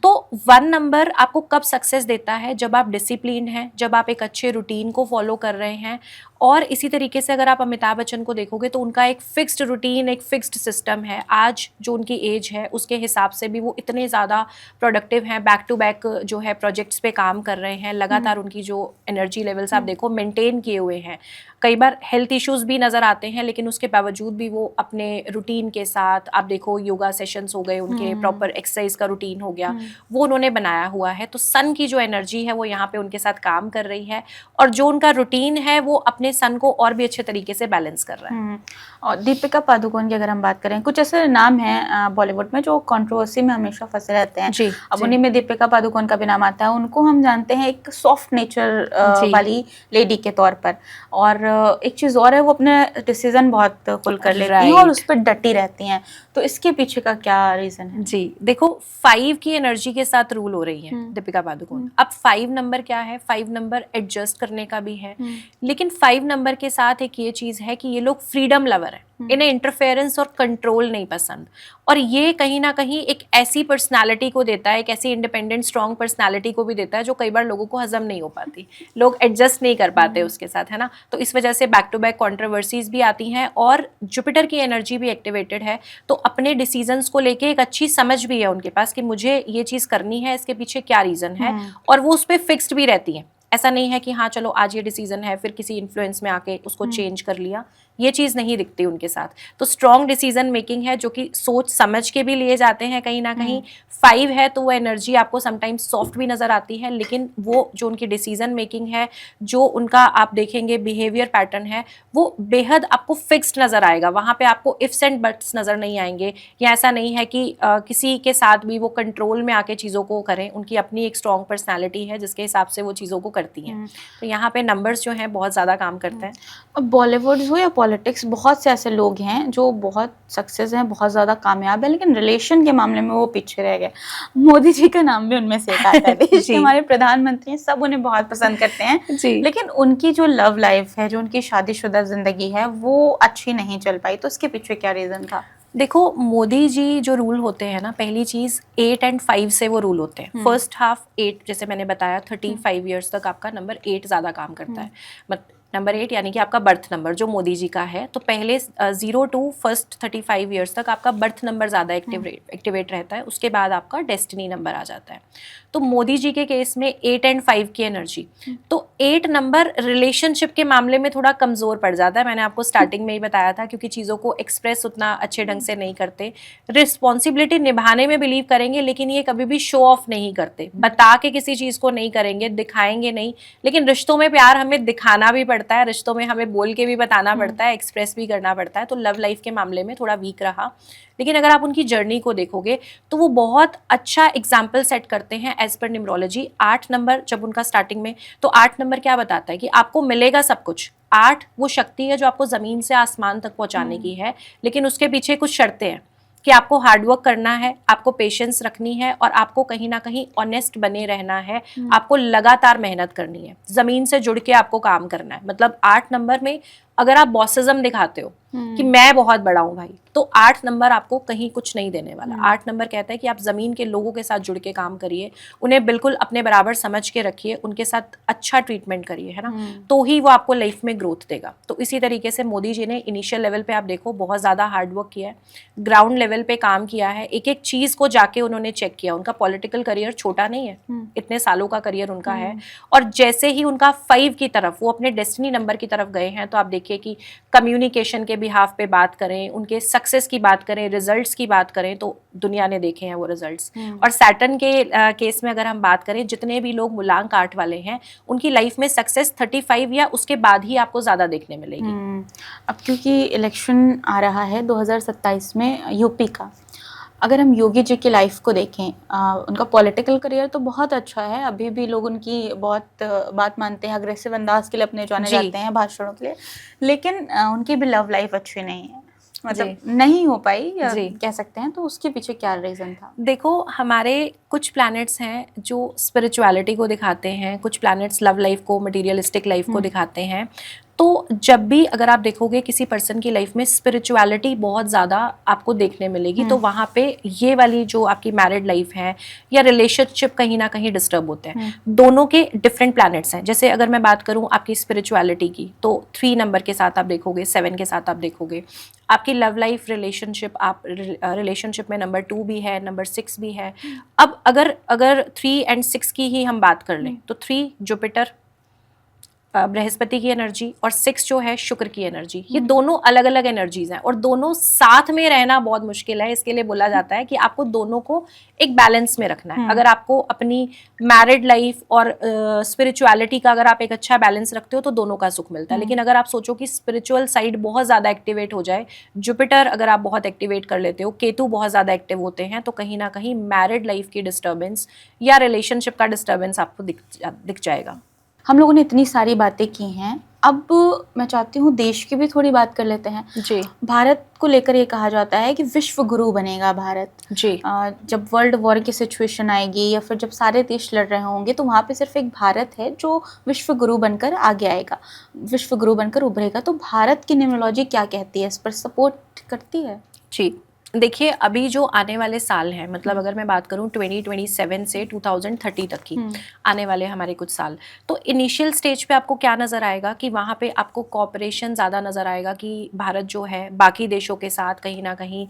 तो 1 नंबर आपको कब सक्सेस देता है? जब आप डिसिप्लिन हैं, जब आप एक अच्छे रूटीन को फॉलो कर रहे हैं। और इसी तरीके से अगर आप अमिताभ बच्चन को देखोगे तो उनका एक फिक्स्ड रूटीन, एक फिक्स्ड सिस्टम है। आज जो उनकी एज है उसके हिसाब से भी वो इतने ज़्यादा प्रोडक्टिव हैं, बैक टू बैक जो है प्रोजेक्ट्स पे काम कर रहे हैं। लगातार उनकी जो एनर्जी लेवल्स आप देखो मेंटेन किए हुए हैं। कई बार हेल्थ इश्यूज भी नज़र आते हैं लेकिन उसके बावजूद भी वो अपने रूटीन के साथ, आप देखो योगा सेशंस हो गए उनके, प्रॉपर एक्सरसाइज का रूटीन हो गया, वो उन्होंने बनाया हुआ है। तो सन की जो एनर्जी है वो यहाँ पे उनके साथ काम कर रही है और जो उनका रूटीन है वो अपने अपने सन को और भी अच्छे तरीके से बैलेंस कर रहा है। और दीपिका पादुकोण की अगर हम बात करें, कुछ ऐसे नाम हैं बॉलीवुड में जो कंट्रोवर्सी में हमेशा फंसे रहते हैं। जी, अब जी। उन्हीं में दीपिका पादुकोण का भी नाम आता है। उनको हम जानते हैं एक सॉफ्ट नेचर जी। वाली लेडी के तौर पर, और एक चीज़ और है, वो अपने डिसीजन बहुत खुलकर लेती हैं और Right. उस पर डटी रहती हैं। तो इसके पीछे का क्या रीज़न है? जी, देखो 5 की एनर्जी के साथ रूल हो रही है दीपिका पादुकोण। अब 5 नंबर क्या है, 5 नंबर एडजस्ट करने का भी है, लेकिन 5 नंबर के साथ एक ये चीज है कि ये लोग फ्रीडम लवर है, इन्हें इंटरफेरेंस और कंट्रोल नहीं पसंद। और ये कहीं ना कहीं एक ऐसी पर्सनालिटी को देता है, एक ऐसी इंडिपेंडेंट स्ट्रॉन्ग पर्सनालिटी को भी देता है जो कई बार लोगों को हजम नहीं हो पाती, लोग एडजस्ट नहीं कर पाते उसके साथ, है ना। तो इस वजह से बैक टू बैक कंट्रोवर्सीज भी आती हैं, और जुपिटर की एनर्जी भी एक्टिवेटेड है, तो अपने डिसीजंस को लेके एक अच्छी समझ भी है उनके पास कि मुझे ये चीज़ करनी है, इसके पीछे क्या रीज़न है, और वो उस पर फिक्स्ड भी रहती हैं। ऐसा नहीं है कि हाँ चलो आज ये डिसीजन है फिर किसी इन्फ्लुएंस में आके उसको चेंज कर लिया, ये चीज़ नहीं दिखती उनके साथ। तो स्ट्रॉन्ग डिसीजन मेकिंग है जो कि सोच समझ के भी लिए जाते हैं कहीं ना कहीं। 5 है तो वो एनर्जी आपको समटाइम्स सॉफ्ट भी नज़र आती है, लेकिन वो जो उनकी डिसीजन मेकिंग है, जो उनका आप देखेंगे बिहेवियर पैटर्न है, वो बेहद आपको फिक्स्ड नज़र आएगा। वहाँ पे आपको इफ्स एंड बट्स नज़र नहीं आएंगे, या ऐसा नहीं है कि किसी के साथ भी वो कंट्रोल में आके चीज़ों को करें। उनकी अपनी एक स्ट्रॉन्ग पर्सनैलिटी है जिसके हिसाब से वो चीज़ों को करती हैं। तो यहाँ पे नंबर्स जो हैं बहुत ज़्यादा काम करते हैं। अब बॉलीवुड हो या पॉलिटिक्स, बहुत से ऐसे लोग हैं जो बहुत सक्सेस हैं, बहुत ज़्यादा कामयाब है, लेकिन रिलेशन के मामले में वो पीछे रह गए। मोदी जी का नाम भी उनमें से एक आता है। देश के हमारे प्रधानमंत्री हैं, सब उन्हें बहुत पसंद करते हैं जी। लेकिन उनकी जो लव लाइफ है, जो उनकी शादीशुदा जिंदगी है, वो अच्छी नहीं चल पाई। तो इसके पीछे क्या रीज़न था? देखो मोदी जी जो रूल होते हैं ना, पहली चीज़ 8 एंड 5 से वो रूल होते हैं। फर्स्ट हाफ 8, जैसे मैंने बताया 35 ईयर्स तक आपका नंबर 8 ज़्यादा काम करता है। नंबर 8 यानी कि आपका बर्थ नंबर जो मोदी जी का है, तो पहले 0 टू फर्स्ट 35 ईयर्स तक आपका बर्थ नंबर ज़्यादा एक्टिवेट रहता है, उसके बाद आपका डेस्टिनी नंबर आ जाता है। तो मोदी जी के केस में 8 एंड 5 की एनर्जी, तो 8 नंबर रिलेशनशिप के मामले में थोड़ा कमज़ोर पड़ जाता है। मैंने आपको स्टार्टिंग में ही बताया था, क्योंकि चीज़ों को एक्सप्रेस उतना अच्छे ढंग से नहीं करते, रिस्पॉन्सिबिलिटी निभाने में बिलीव करेंगे, लेकिन ये कभी भी शो ऑफ नहीं करते, बता के किसी चीज़ को नहीं करेंगे, दिखाएंगे नहीं। लेकिन रिश्तों में प्यार हमें दिखाना भी पड़ता है, रिश्तों में हमें बोल के भी बताना पड़ता है, एक्सप्रेस भी करना पड़ता है। तो लव लाइफ के मामले में थोड़ा वीक रहा, लेकिन अगर आप उनकी जर्नी को देखोगे तो वो बहुत अच्छा एग्जाम्पल सेट करते हैं एज पर न्यूमरोलॉजी। 8 नंबर जब उनका स्टार्टिंग में, तो 8 नंबर क्या बताता है कि आपको मिलेगा सब कुछ। 8 वो शक्ति है जो आपको ज़मीन से आसमान तक पहुंचाने की है, लेकिन उसके पीछे कुछ शर्तें हैं कि आपको हार्डवर्क करना है, आपको पेशेंस रखनी है, और आपको कहीं ना कहीं ऑनेस्ट बने रहना है। आपको लगातार मेहनत करनी है, ज़मीन से जुड़ के आपको काम करना है। मतलब 8 नंबर में अगर आप बॉसिज्म दिखाते हो कि मैं बहुत बड़ा हूं भाई, तो 8 नंबर आपको कहीं कुछ नहीं देने वाला। 8 नंबर कहता है कि आप ज़मीन के लोगों के साथ जुड़ के काम करिए, उन्हें बिल्कुल अपने बराबर समझ के रखिए, उनके साथ अच्छा ट्रीटमेंट करिए, है ना, तो ही वो आपको लाइफ में ग्रोथ देगा। तो इसी तरीके से मोदी जी ने इनिशियल लेवल पे आप देखो बहुत ज़्यादा हार्डवर्क किया है, ग्राउंड लेवल पे काम किया है, एक एक चीज़ को जाके उन्होंने चेक किया। उनका पॉलिटिकल करियर छोटा नहीं है, इतने सालों का करियर उनका है। और जैसे ही उनका 5 की तरफ, वो अपने डेस्टिनी नंबर की तरफ गए हैं, तो आप देखिए कि कम्युनिकेशन के बिहाफ पे बात करें, उनके सक्सेस की बात करें, रिजल्ट्स की बात करें, तो दुनिया ने देखे हैं वो रिजल्ट्स। और सैटर्न के केस में अगर हम बात करें, जितने भी लोग मूलांक 8 वाले हैं, उनकी लाइफ में सक्सेस 35 या उसके बाद ही आपको ज़्यादा देखने मिलेगी। अब क्योंकि इलेक्शन आ रहा है 2027 में यूपी का, अगर हम योगी जी की लाइफ को देखें, उनका पॉलिटिकल करियर तो बहुत अच्छा है, अभी भी लोग उनकी बहुत बात मानते हैं, अग्रेसिव अंदाज के लिए अपने जाने जाते हैं, भाषणों के लिए, लेकिन उनकी भी लव लाइफ अच्छी नहीं है, मतलब नहीं हो पाई कह सकते हैं। तो उसके पीछे क्या रीज़न था? देखो हमारे कुछ प्लैनेट्स हैं जो स्पिरिचुअलिटी को दिखाते हैं, कुछ प्लैनेट्स लव लाइफ को, मटेरियलिस्टिक लाइफ को दिखाते हैं। तो जब भी अगर आप देखोगे किसी पर्सन की लाइफ में स्पिरिचुअलिटी बहुत ज़्यादा आपको देखने मिलेगी, तो वहाँ पे ये वाली जो आपकी मैरिड लाइफ है या रिलेशनशिप कहीं ना कहीं डिस्टर्ब होते हैं। दोनों के डिफरेंट प्लैनेट्स हैं। जैसे अगर मैं बात करूँ आपकी स्पिरिचुअलिटी की, तो 3 नंबर के साथ आप देखोगे, 7 के साथ आप देखोगे। आपकी लव लाइफ रिलेशनशिप, आप रिलेशनशिप में नंबर 2 भी है, नंबर 6 भी है। अब अगर 3 एंड 6 की ही हम बात कर लें, तो 3 जुपिटर, बृहस्पति की एनर्जी और 6 जो है शुक्र की एनर्जी, ये दोनों अलग अलग एनर्जीज हैं और दोनों साथ में रहना बहुत मुश्किल है। इसके लिए बोला जाता है कि आपको दोनों को एक बैलेंस में रखना है। अगर आपको अपनी मैरिड लाइफ और स्पिरिचुअलिटी का अगर आप एक अच्छा बैलेंस रखते हो तो दोनों का सुख मिलता है। लेकिन अगर आप सोचो कि स्पिरिचुअल साइड बहुत ज्यादा एक्टिवेट हो जाए, जुपिटर अगर आप बहुत एक्टिवेट कर लेते हो, केतु बहुत ज्यादा एक्टिव होते हैं, तो कहीं ना कहीं मैरिड लाइफ की डिस्टर्बेंस या रिलेशनशिप का डिस्टर्बेंस आपको दिख जाएगा। हम लोगों ने इतनी सारी बातें की हैं, अब मैं चाहती हूँ देश की भी थोड़ी बात कर लेते हैं। जी। भारत को लेकर ये कहा जाता है कि विश्व गुरु बनेगा भारत। जी। जब वर्ल्ड वॉर की सिचुएशन आएगी या फिर जब सारे देश लड़ रहे होंगे तो वहाँ पे सिर्फ एक भारत है जो विश्व गुरु बनकर आगे आएगा, विश्व गुरु बनकर उभरेगा। तो भारत की न्यूमरोलॉजी क्या कहती है, इस पर सपोर्ट करती है? जी, देखिए अभी जो आने वाले साल हैं, मतलब अगर मैं बात करूं 2027 से 2030 तक की आने वाले हमारे कुछ साल, तो इनिशियल स्टेज पे आपको क्या नज़र आएगा कि वहाँ पे आपको कॉपरेशन ज़्यादा नज़र आएगा कि भारत जो है बाकी देशों के साथ कहीं ना कहीं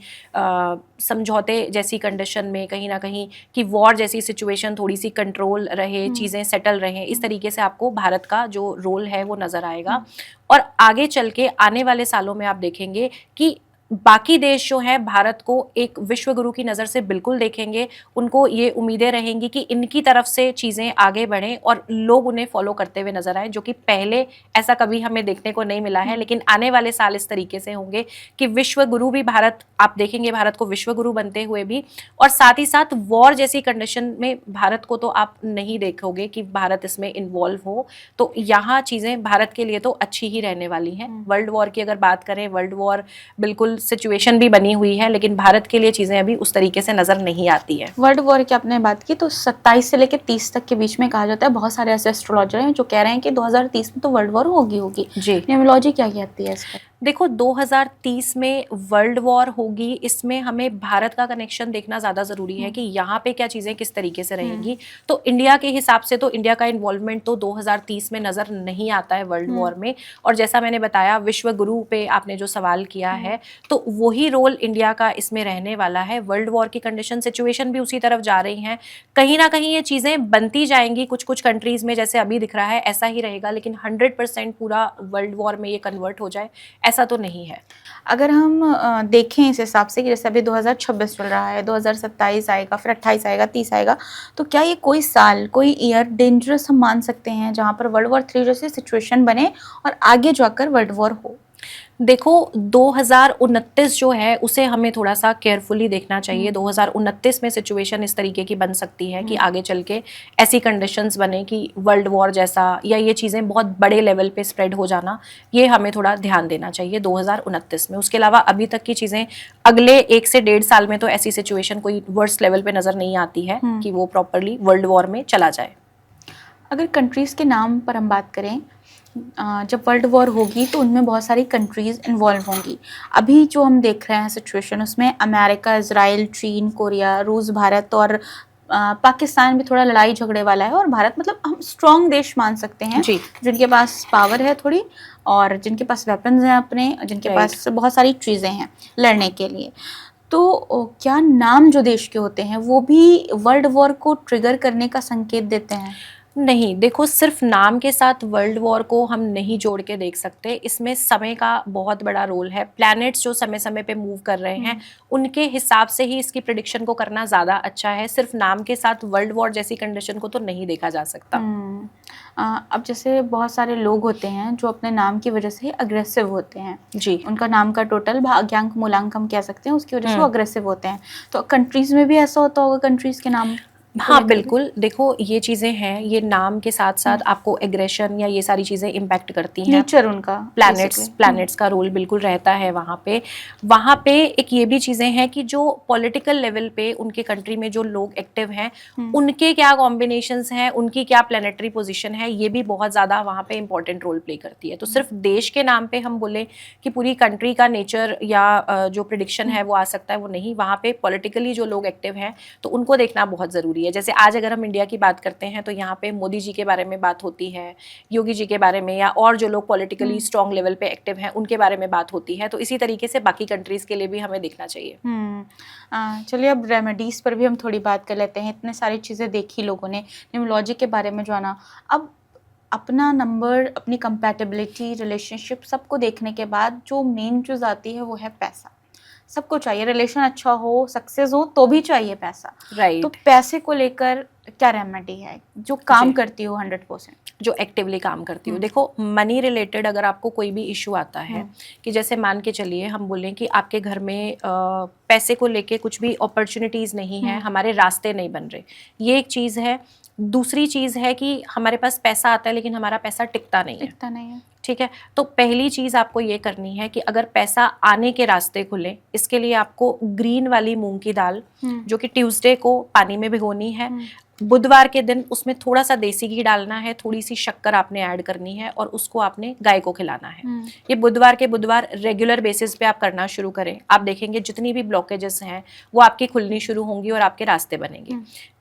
समझौते जैसी कंडीशन में, कहीं ना कहीं कि वॉर जैसी सिचुएशन थोड़ी सी कंट्रोल रहे, चीज़ें सेटल रहे, इस तरीके से आपको भारत का जो रोल है वो नज़र आएगा। और आगे चल के आने वाले सालों में आप देखेंगे कि बाकी देश जो हैं भारत को एक विश्व गुरु की नज़र से बिल्कुल देखेंगे। उनको ये उम्मीदें रहेंगी कि इनकी तरफ से चीज़ें आगे बढ़ें और लोग उन्हें फॉलो करते हुए नजर आए, जो कि पहले ऐसा कभी हमें देखने को नहीं मिला है। लेकिन आने वाले साल इस तरीके से होंगे कि विश्व गुरु भी भारत, आप देखेंगे भारत को विश्व गुरु बनते हुए भी, और साथ ही साथ वॉर जैसी कंडीशन में भारत को तो आप नहीं देखोगे कि भारत इसमें इन्वॉल्व हो। तो यहाँ चीज़ें भारत के लिए तो अच्छी ही रहने वाली हैं। वर्ल्ड वॉर की अगर बात करें, वर्ल्ड वॉर बिल्कुल सिचुएशन भी बनी हुई है, लेकिन भारत के लिए चीजें अभी उस तरीके से नजर नहीं आती है। वर्ल्ड वॉर की आपने बात की तो 27 से लेकर 30 तक के बीच में कहा जाता है, बहुत सारे ऐसे एस्ट्रोलॉजर हैं जो कह रहे हैं कि 2030 में तो वर्ल्ड वॉर होगी। जी। न्यूमरोलॉजी क्या कहती है इस पर? देखो 2030 में वर्ल्ड वॉर होगी, इसमें हमें भारत का कनेक्शन देखना ज़्यादा ज़रूरी है कि यहाँ पे क्या चीज़ें किस तरीके से रहेंगी। तो इंडिया के हिसाब से तो इंडिया का इन्वॉल्वमेंट तो 2030 में नज़र नहीं आता है वर्ल्ड वॉर में। और जैसा मैंने बताया, विश्व गुरु पे आपने जो सवाल किया है, तो वही रोल इंडिया का इसमें रहने वाला है। वर्ल्ड वॉर की कंडीशन सिचुएशन भी उसी तरफ जा रही हैं। कहीं ना कहीं ये चीज़ें बनती जाएंगी, कुछ कुछ कंट्रीज़ में जैसे अभी दिख रहा है ऐसा ही रहेगा, लेकिन 100% पूरा वर्ल्ड वॉर में ये कन्वर्ट हो जाए ऐसा तो नहीं है। अगर हम देखें इस हिसाब से कि जैसे अभी 2026 चल रहा है, 2027 आएगा, फिर 28 आएगा, 30 आएगा, तो क्या ये कोई साल, कोई ईयर डेंजरस हम मान सकते हैं जहाँ पर वर्ल्ड वॉर 3 जैसी सिचुएशन बने और आगे जाकर वर्ल्ड वॉर हो? देखो 2029 जो है उसे हमें थोड़ा सा केयरफुली देखना चाहिए। 2029 में सिचुएशन इस तरीके की बन सकती है कि आगे चल के ऐसी कंडीशंस बने कि वर्ल्ड वॉर जैसा, या ये चीज़ें बहुत बड़े लेवल पे स्प्रेड हो जाना, ये हमें थोड़ा ध्यान देना चाहिए 2029 में। उसके अलावा अभी तक की चीज़ें अगले 1 से 1.5 साल में तो ऐसी सिचुएशन कोई वर्स्ट लेवल पे नज़र नहीं आती है कि वो प्रॉपरली वर्ल्ड वॉर में चला जाए। अगर कंट्रीज़ के नाम पर हम बात करें, जब वर्ल्ड वॉर होगी तो उनमें बहुत सारी कंट्रीज़ इन्वॉल्व होंगी। अभी जो हम देख रहे हैं सिचुएशन, उसमें अमेरिका, इजराइल, चीन, कोरिया, रूस, भारत और पाकिस्तान भी थोड़ा लड़ाई झगड़े वाला है। और भारत मतलब हम स्ट्रॉन्ग देश मान सकते हैं जी। जिनके पास पावर है थोड़ी, और जिनके पास वेपन्स हैं अपने, जिनके पास बहुत सारी चीज़ें हैं लड़ने के लिए। तो क्या नाम जो देश के होते हैं वो भी वर्ल्ड वॉर को ट्रिगर करने का संकेत देते हैं? नहीं, देखो सिर्फ नाम के साथ वर्ल्ड वॉर को हम नहीं जोड़ के देख सकते। इसमें समय का बहुत बड़ा रोल है। प्लैनेट्स जो समय समय पे मूव कर रहे हैं उनके हिसाब से ही इसकी प्रिडिक्शन को करना ज़्यादा अच्छा है। सिर्फ नाम के साथ वर्ल्ड वॉर जैसी कंडीशन को तो नहीं देखा जा सकता। अब जैसे बहुत सारे लोग होते हैं जो अपने नाम की वजह से अग्रेसिव होते हैं। जी। उनका नाम का टोटल भाग्यांक मूलांक हम कह सकते हैं, उसकी वजह से वो अग्रेसिव होते हैं। तो कंट्रीज़ में भी ऐसा होता होगा, कंट्रीज़ के नाम? हाँ बिल्कुल, देखो ये चीज़ें हैं, ये नाम के साथ साथ आपको एग्रेशन या ये सारी चीज़ें इम्पैक्ट करती हैं। नेचर उनका, प्लैनेट्स का रोल बिल्कुल रहता है वहाँ पे एक ये भी चीज़ें हैं कि जो पॉलिटिकल लेवल पे उनके कंट्री में जो लोग एक्टिव हैं उनके क्या कॉम्बिनेशंस हैं, उनकी क्या प्लैनेटरी पोजीशन है, ये भी बहुत ज़्यादा वहाँ पे इंपॉर्टेंट रोल प्ले करती है। तो सिर्फ देश के नाम पे हम बोले कि पूरी कंट्री का नेचर या जो प्रिडिक्शन है वो आ सकता है, वो नहीं। वहाँ पे पॉलिटिकली जो लोग एक्टिव हैं तो उनको देखना बहुत ज़रूरी है। जैसे आज अगर हम इंडिया की बात करते हैं तो यहाँ पे मोदी जी के बारे में बात होती है, योगी जी के बारे में, या और जो लोग पॉलिटिकली स्ट्रॉन्ग लेवल पे एक्टिव हैं उनके बारे में बात होती है। तो इसी तरीके से बाकी कंट्रीज के लिए भी हमें देखना चाहिए। चलिए अब रेमेडीज पर भी हम थोड़ी बात कर लेते हैं। इतने सारी चीज़ें देखी लोगों ने, न्यूमरोलॉजी के बारे में जाना। अब अपना नंबर, अपनी कंपैटिबिलिटी, रिलेशनशिप सबको देखने के बाद जो मेन चीज़ आती है वो है पैसा। सबको चाहिए, रिलेशन अच्छा हो, सक्सेस हो तो भी चाहिए पैसा। राइट। तो पैसे को लेकर क्या रेमेडी है जो काम जी। करती हो 100%? जो एक्टिवली काम करती हूँ, देखो मनी रिलेटेड अगर आपको कोई भी इशू आता है कि जैसे मान के चलिए हम बोलें कि आपके घर में पैसे को लेके कुछ भी अपॉर्चुनिटीज़ नहीं है, हमारे रास्ते नहीं बन रहे, ये एक चीज़ है। दूसरी चीज़ है कि हमारे पास पैसा आता है लेकिन हमारा पैसा टिकता नहीं है। ठीक है, तो पहली चीज़ आपको ये करनी है कि अगर पैसा आने के रास्ते खुले, इसके लिए आपको ग्रीन वाली मूंग की दाल जो कि ट्यूसडे को पानी में भिगोनी है, बुधवार के दिन उसमें थोड़ा सा देसी घी डालना है, थोड़ी सी शक्कर आपने ऐड करनी है और उसको आपने गाय को खिलाना है। ये बुधवार के बुधवार रेगुलर बेसिस पे आप करना शुरू करें। आप देखेंगे जितनी भी ब्लॉकेजेस हैं वो आपकी खुलनी शुरू होंगी और आपके रास्ते बनेंगे।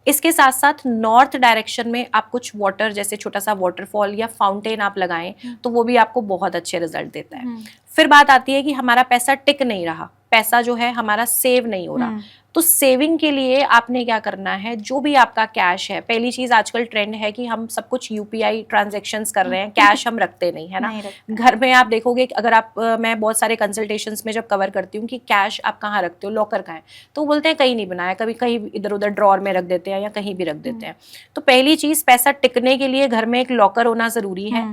इसके साथ साथ नॉर्थ डायरेक्शन में आप कुछ वाटर, जैसे छोटा सा वाटरफॉल या फाउंटेन आप लगाएं तो वो भी आपको बहुत अच्छे रिजल्ट देता है। फिर बात आती है कि हमारा पैसा टिक नहीं रहा, पैसा जो है हमारा सेव नहीं हो रहा, तो सेविंग के लिए आपने क्या करना है, जो भी आपका कैश है, पहली चीज आजकल ट्रेंड है कि हम सब कुछ यूपीआई ट्रांजैक्शंस कर रहे हैं, कैश हम रखते नहीं है ना। घर में आप देखोगे अगर आप मैं बहुत सारे कंसल्टेशंस में जब कवर करती हूँ कि कैश आप कहाँ रखते हो, लॉकर कहाँ है, तो बोलते हैं कहीं नहीं बनाया, कभी कहीं इधर उधर ड्रॉर में रख देते हैं या कहीं भी रख देते हैं। तो पहली चीज, पैसा टिकने के लिए घर में एक लॉकर होना जरूरी है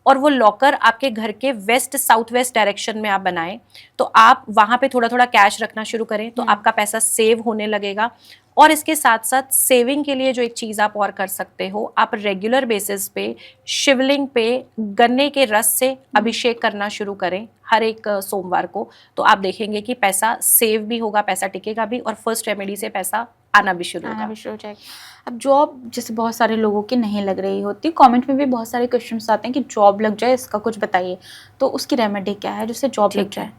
और वो लॉकर आपके घर के वेस्ट साउथ वेस्ट डायरेक्शन में आप बनाएं, तो आप वहां पे थोड़ा थोड़ा कैश रखना शुरू करें तो आपका पैसा सेव होने लगेगा। और इसके साथ साथ सेविंग के लिए जो एक चीज आप और कर सकते हो, आप रेगुलर बेसिस पे शिवलिंग पे गन्ने के रस से अभिषेक करना शुरू करें हर एक सोमवार को, तो आप देखेंगे कि पैसा सेव भी होगा, पैसा टिकेगा भी और फर्स्ट रेमेडी से पैसा आना भी शुरू हो जाएगा। अब जॉब जैसे बहुत सारे लोगों की नहीं लग रही होती, कमेंट में भी बहुत सारे क्वेश्चंस आते हैं कि जॉब लग जाए, इसका कुछ बताइए, तो उसकी रेमेडी क्या है जिससे जॉब लग जाए?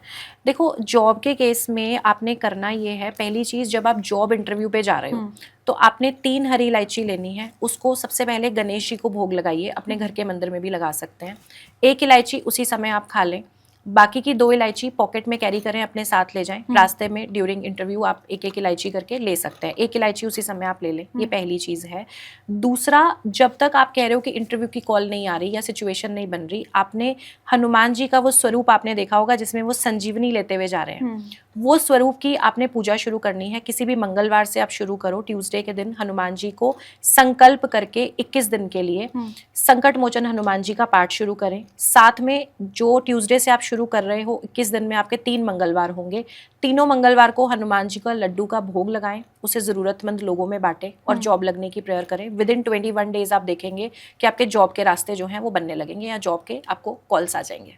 देखो, जॉब के केस में आपने करना ये है, पहली चीज जब आप जॉब इंटरव्यू पे जा रहे हो तो आपने 3 हरी इलायची लेनी है, उसको सबसे पहले गणेश जी को भोग लगाइए, अपने घर के मंदिर में भी लगा सकते हैं। 1 इलायची उसी समय आप खा लें, बाकी की 2 इलायची पॉकेट में कैरी करें, अपने साथ ले जाएं, रास्ते में ड्यूरिंग इंटरव्यू आप एक एक इलायची करके ले सकते हैं, 1 इलायची उसी समय आप ले लें, ये पहली चीज़ है। दूसरा, जब तक आप कह रहे हो कि इंटरव्यू की कॉल नहीं आ रही या सिचुएशन नहीं बन रही, आपने हनुमान जी का वो स्वरूप आपने देखा होगा जिसमें वो संजीवनी लेते हुए जा रहे हैं, वो स्वरूप की आपने पूजा शुरू करनी है। किसी भी मंगलवार से आप शुरू करो, ट्यूसडे के दिन हनुमान जी को संकल्प करके 21 दिन के लिए संकट मोचन हनुमान जी का पाठ शुरू करें। साथ में जो ट्यूसडे से आप शुरू कर रहे हो, 21 दिन में आपके 3 मंगलवार होंगे, तीनों मंगलवार को हनुमान जी का लड्डू का भोग लगाएं, उसे ज़रूरतमंद लोगों में बांटें और जॉब लगने की प्रेयर करें। विद इन 21 डेज आप देखेंगे कि आपके जॉब के रास्ते जो हैं वो बनने लगेंगे या जॉब के आपको कॉल्स आ जाएंगे।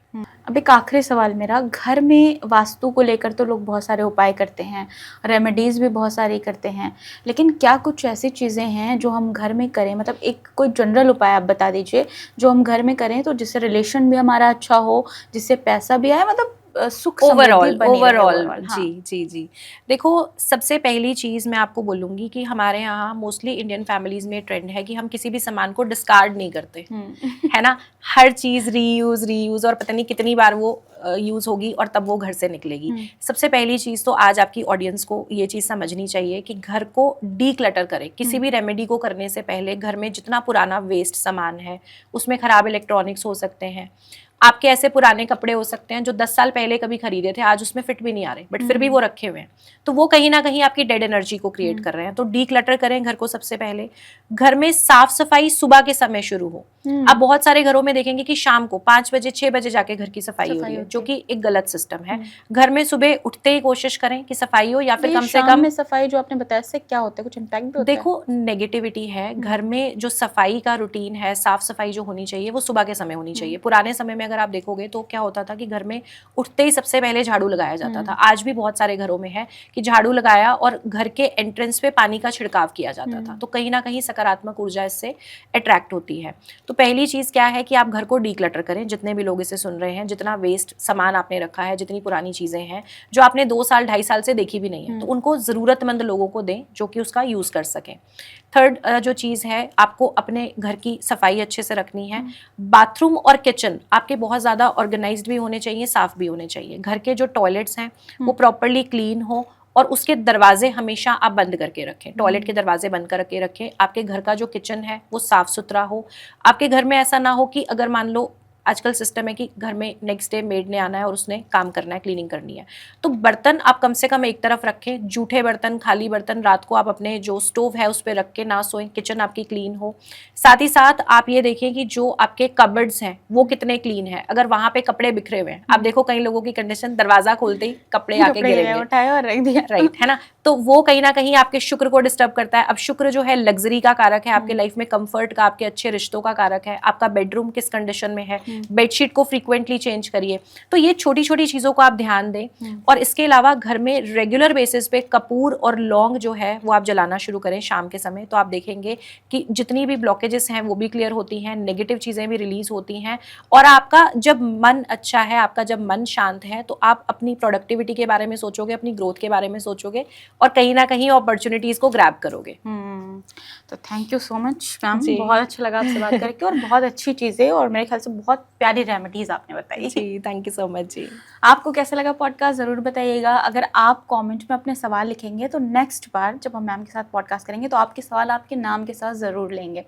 अब एक आखिरी सवाल मेरा, घर में वास्तु को लेकर तो लोग बहुत सारे उपाय करते हैं, रेमेडीज़ भी बहुत सारी करते हैं, लेकिन क्या कुछ ऐसी चीज़ें हैं जो हम घर में करें, मतलब एक कोई जनरल उपाय आप बता दीजिए जो हम घर में करें तो जिससे रिलेशन भी हमारा अच्छा हो, जिससे पैसा भी आए, मतलब सुख ओवरऑल। जी। देखो, सबसे पहली चीज़ मैं आपको बोलूँगी कि हमारे यहाँ मोस्टली इंडियन फैमिलीज़ में ट्रेंड है कि हम किसी भी सामान को डिस्कार्ड नहीं करते है ना, हर चीज़ रीयूज़ और पता नहीं कितनी बार वो यूज़ होगी और तब वो घर से निकलेगी। सबसे पहली चीज़ तो आज आपकी ऑडियंस को ये चीज़ समझनी चाहिए कि घर को डीक्लटर करें। किसी भी रेमेडी को करने से पहले घर में जितना पुराना वेस्ट सामान है, उसमें ख़राब इलेक्ट्रॉनिक्स हो सकते हैं, आपके ऐसे पुराने कपड़े हो सकते हैं जो 10 साल पहले कभी खरीदे थे, आज उसमें फिट भी नहीं आ रहे, बट फिर भी वो रखे हुए हैं, तो वो कहीं ना कहीं आपकी डेड एनर्जी को क्रिएट कर रहे हैं। तो डीक्लटर करें घर को। सबसे पहले घर में साफ सफाई सुबह के समय शुरू हो। आप बहुत सारे घरों में देखेंगे कि शाम को 5 बजे 6 बजे जाके घर की सफाई हो रही है, जो कि एक गलत सिस्टम है। घर में सुबह उठते ही कोशिश करें कि सफाई हो, या फिर कम से कम सफाई जो आपने बताया, इससे क्या होता है, कुछ इम्पैक्ट भी होता है? देखो, नेगेटिविटी है घर में, जो सफाई का रूटीन है, साफ सफाई जो होनी चाहिए वो सुबह के समय होनी चाहिए। पुराने समय में अगर आप देखोगे तो क्या होता था कि घर में उठते ही सबसे पहले झाड़ू लगाया जाता था। आज भी बहुत सारे घरों में है कि झाड़ू लगाया और घर के एंट्रेंस पे पानी का छिड़काव किया जाता था, तो कहीं ना कहीं सकारात्मक ऊर्जा इससे अट्रैक्ट होती है। तो पहली चीज क्या है कि आप घर को डीक्लटर करें। जितने भी लोग इसे सुन रहे हैं, जितना वेस्ट सामान आपने रखा है, जितनी पुरानी चीजें हैं जो आपने 2 साल 2.5 साल से देखी भी नहीं है, तो उनको जरूरतमंद लोगों को दें जो कि उसका यूज कर सकें। थर्ड जो चीज है, आपको अपने घर की सफाई अच्छे से रखनी है। बाथरूम और किचन आपके बहुत ज्यादा ऑर्गेनाइज्ड भी होने चाहिए, साफ भी होने चाहिए। घर के जो टॉयलेट्स हैं वो प्रॉपरली क्लीन हो और उसके दरवाजे हमेशा आप बंद करके रखें, टॉयलेट के दरवाजे बंद करके रखें। आपके घर का जो किचन है वो साफ सुथरा हो। आपके घर में ऐसा ना हो कि अगर मान लो आजकल सिस्टम है कि घर में नेक्स्ट डे मेड ने आना है और उसने काम करना है, क्लीनिंग करनी है, तो बर्तन आप कम से कम एक तरफ रखें। जूठे बर्तन, खाली बर्तन रात को आप अपने जो स्टोव है उस पर रख के ना सोएं। किचन आपकी क्लीन हो। साथ ही साथ आप ये देखें कि जो आपके कबर्ड्स हैं वो कितने क्लीन है। अगर वहां पे कपड़े बिखरे हुए हैं, आप देखो कई लोगों की कंडीशन दरवाजा खोलते ही कपड़े आके गिरेंगे, उठाए और रख दिया, राइट, है ना। तो वो कहीं ना कहीं आपके शुक्र को डिस्टर्ब करता है। अब शुक्र जो है लग्जरी का कारक है, आपके लाइफ में कंफर्ट का, आपके अच्छे रिश्तों का कारक है। आपका बेडरूम किस कंडीशन में है, बेडशीट को फ्रीक्वेंटली चेंज करिए। तो ये छोटी छोटी चीजों को आप ध्यान दें। और इसके अलावा घर में रेगुलर बेसिस पे कपूर और लौंग जो है वो आप जलाना शुरू करें शाम के समय। तो आप देखेंगे कि जितनी भी ब्लॉकेजेस हैं वो भी क्लियर होती हैं, नेगेटिव चीजें भी रिलीज होती हैं। और आपका जब मन अच्छा है, आपका जब मन शांत है, तो आप अपनी प्रोडक्टिविटी के बारे में सोचोगे, अपनी ग्रोथ के बारे में सोचोगे और कहीं ना कहीं अपॉर्चुनिटीज को ग्रैब करोगे। तो thank you so much ma'am, जी। बहुत अच्छा लगा आपसे बात करके और बहुत अच्छी चीज़ें और मेरे ख्याल से बहुत प्यारी रेमेडीज आपने बताई। जी, थैंक यू सो मच जी। आपको कैसा लगा पॉडकास्ट ज़रूर बताइएगा। अगर आप कमेंट में अपने सवाल लिखेंगे तो नेक्स्ट बार जब हम मैम के साथ पॉडकास्ट करेंगे तो आपके सवाल आपके नाम के साथ ज़रूर लेंगे।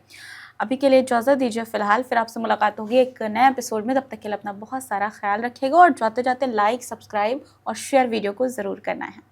अभी के लिए इजाज़त दीजिए फिलहाल, फिर आपसे मुलाकात होगी एक नए एपिसोड में। तब तक के लिए अपना बहुत सारा ख्याल रखिएगा और जाते जाते लाइक, सब्सक्राइब और शेयर वीडियो को ज़रूर करना है।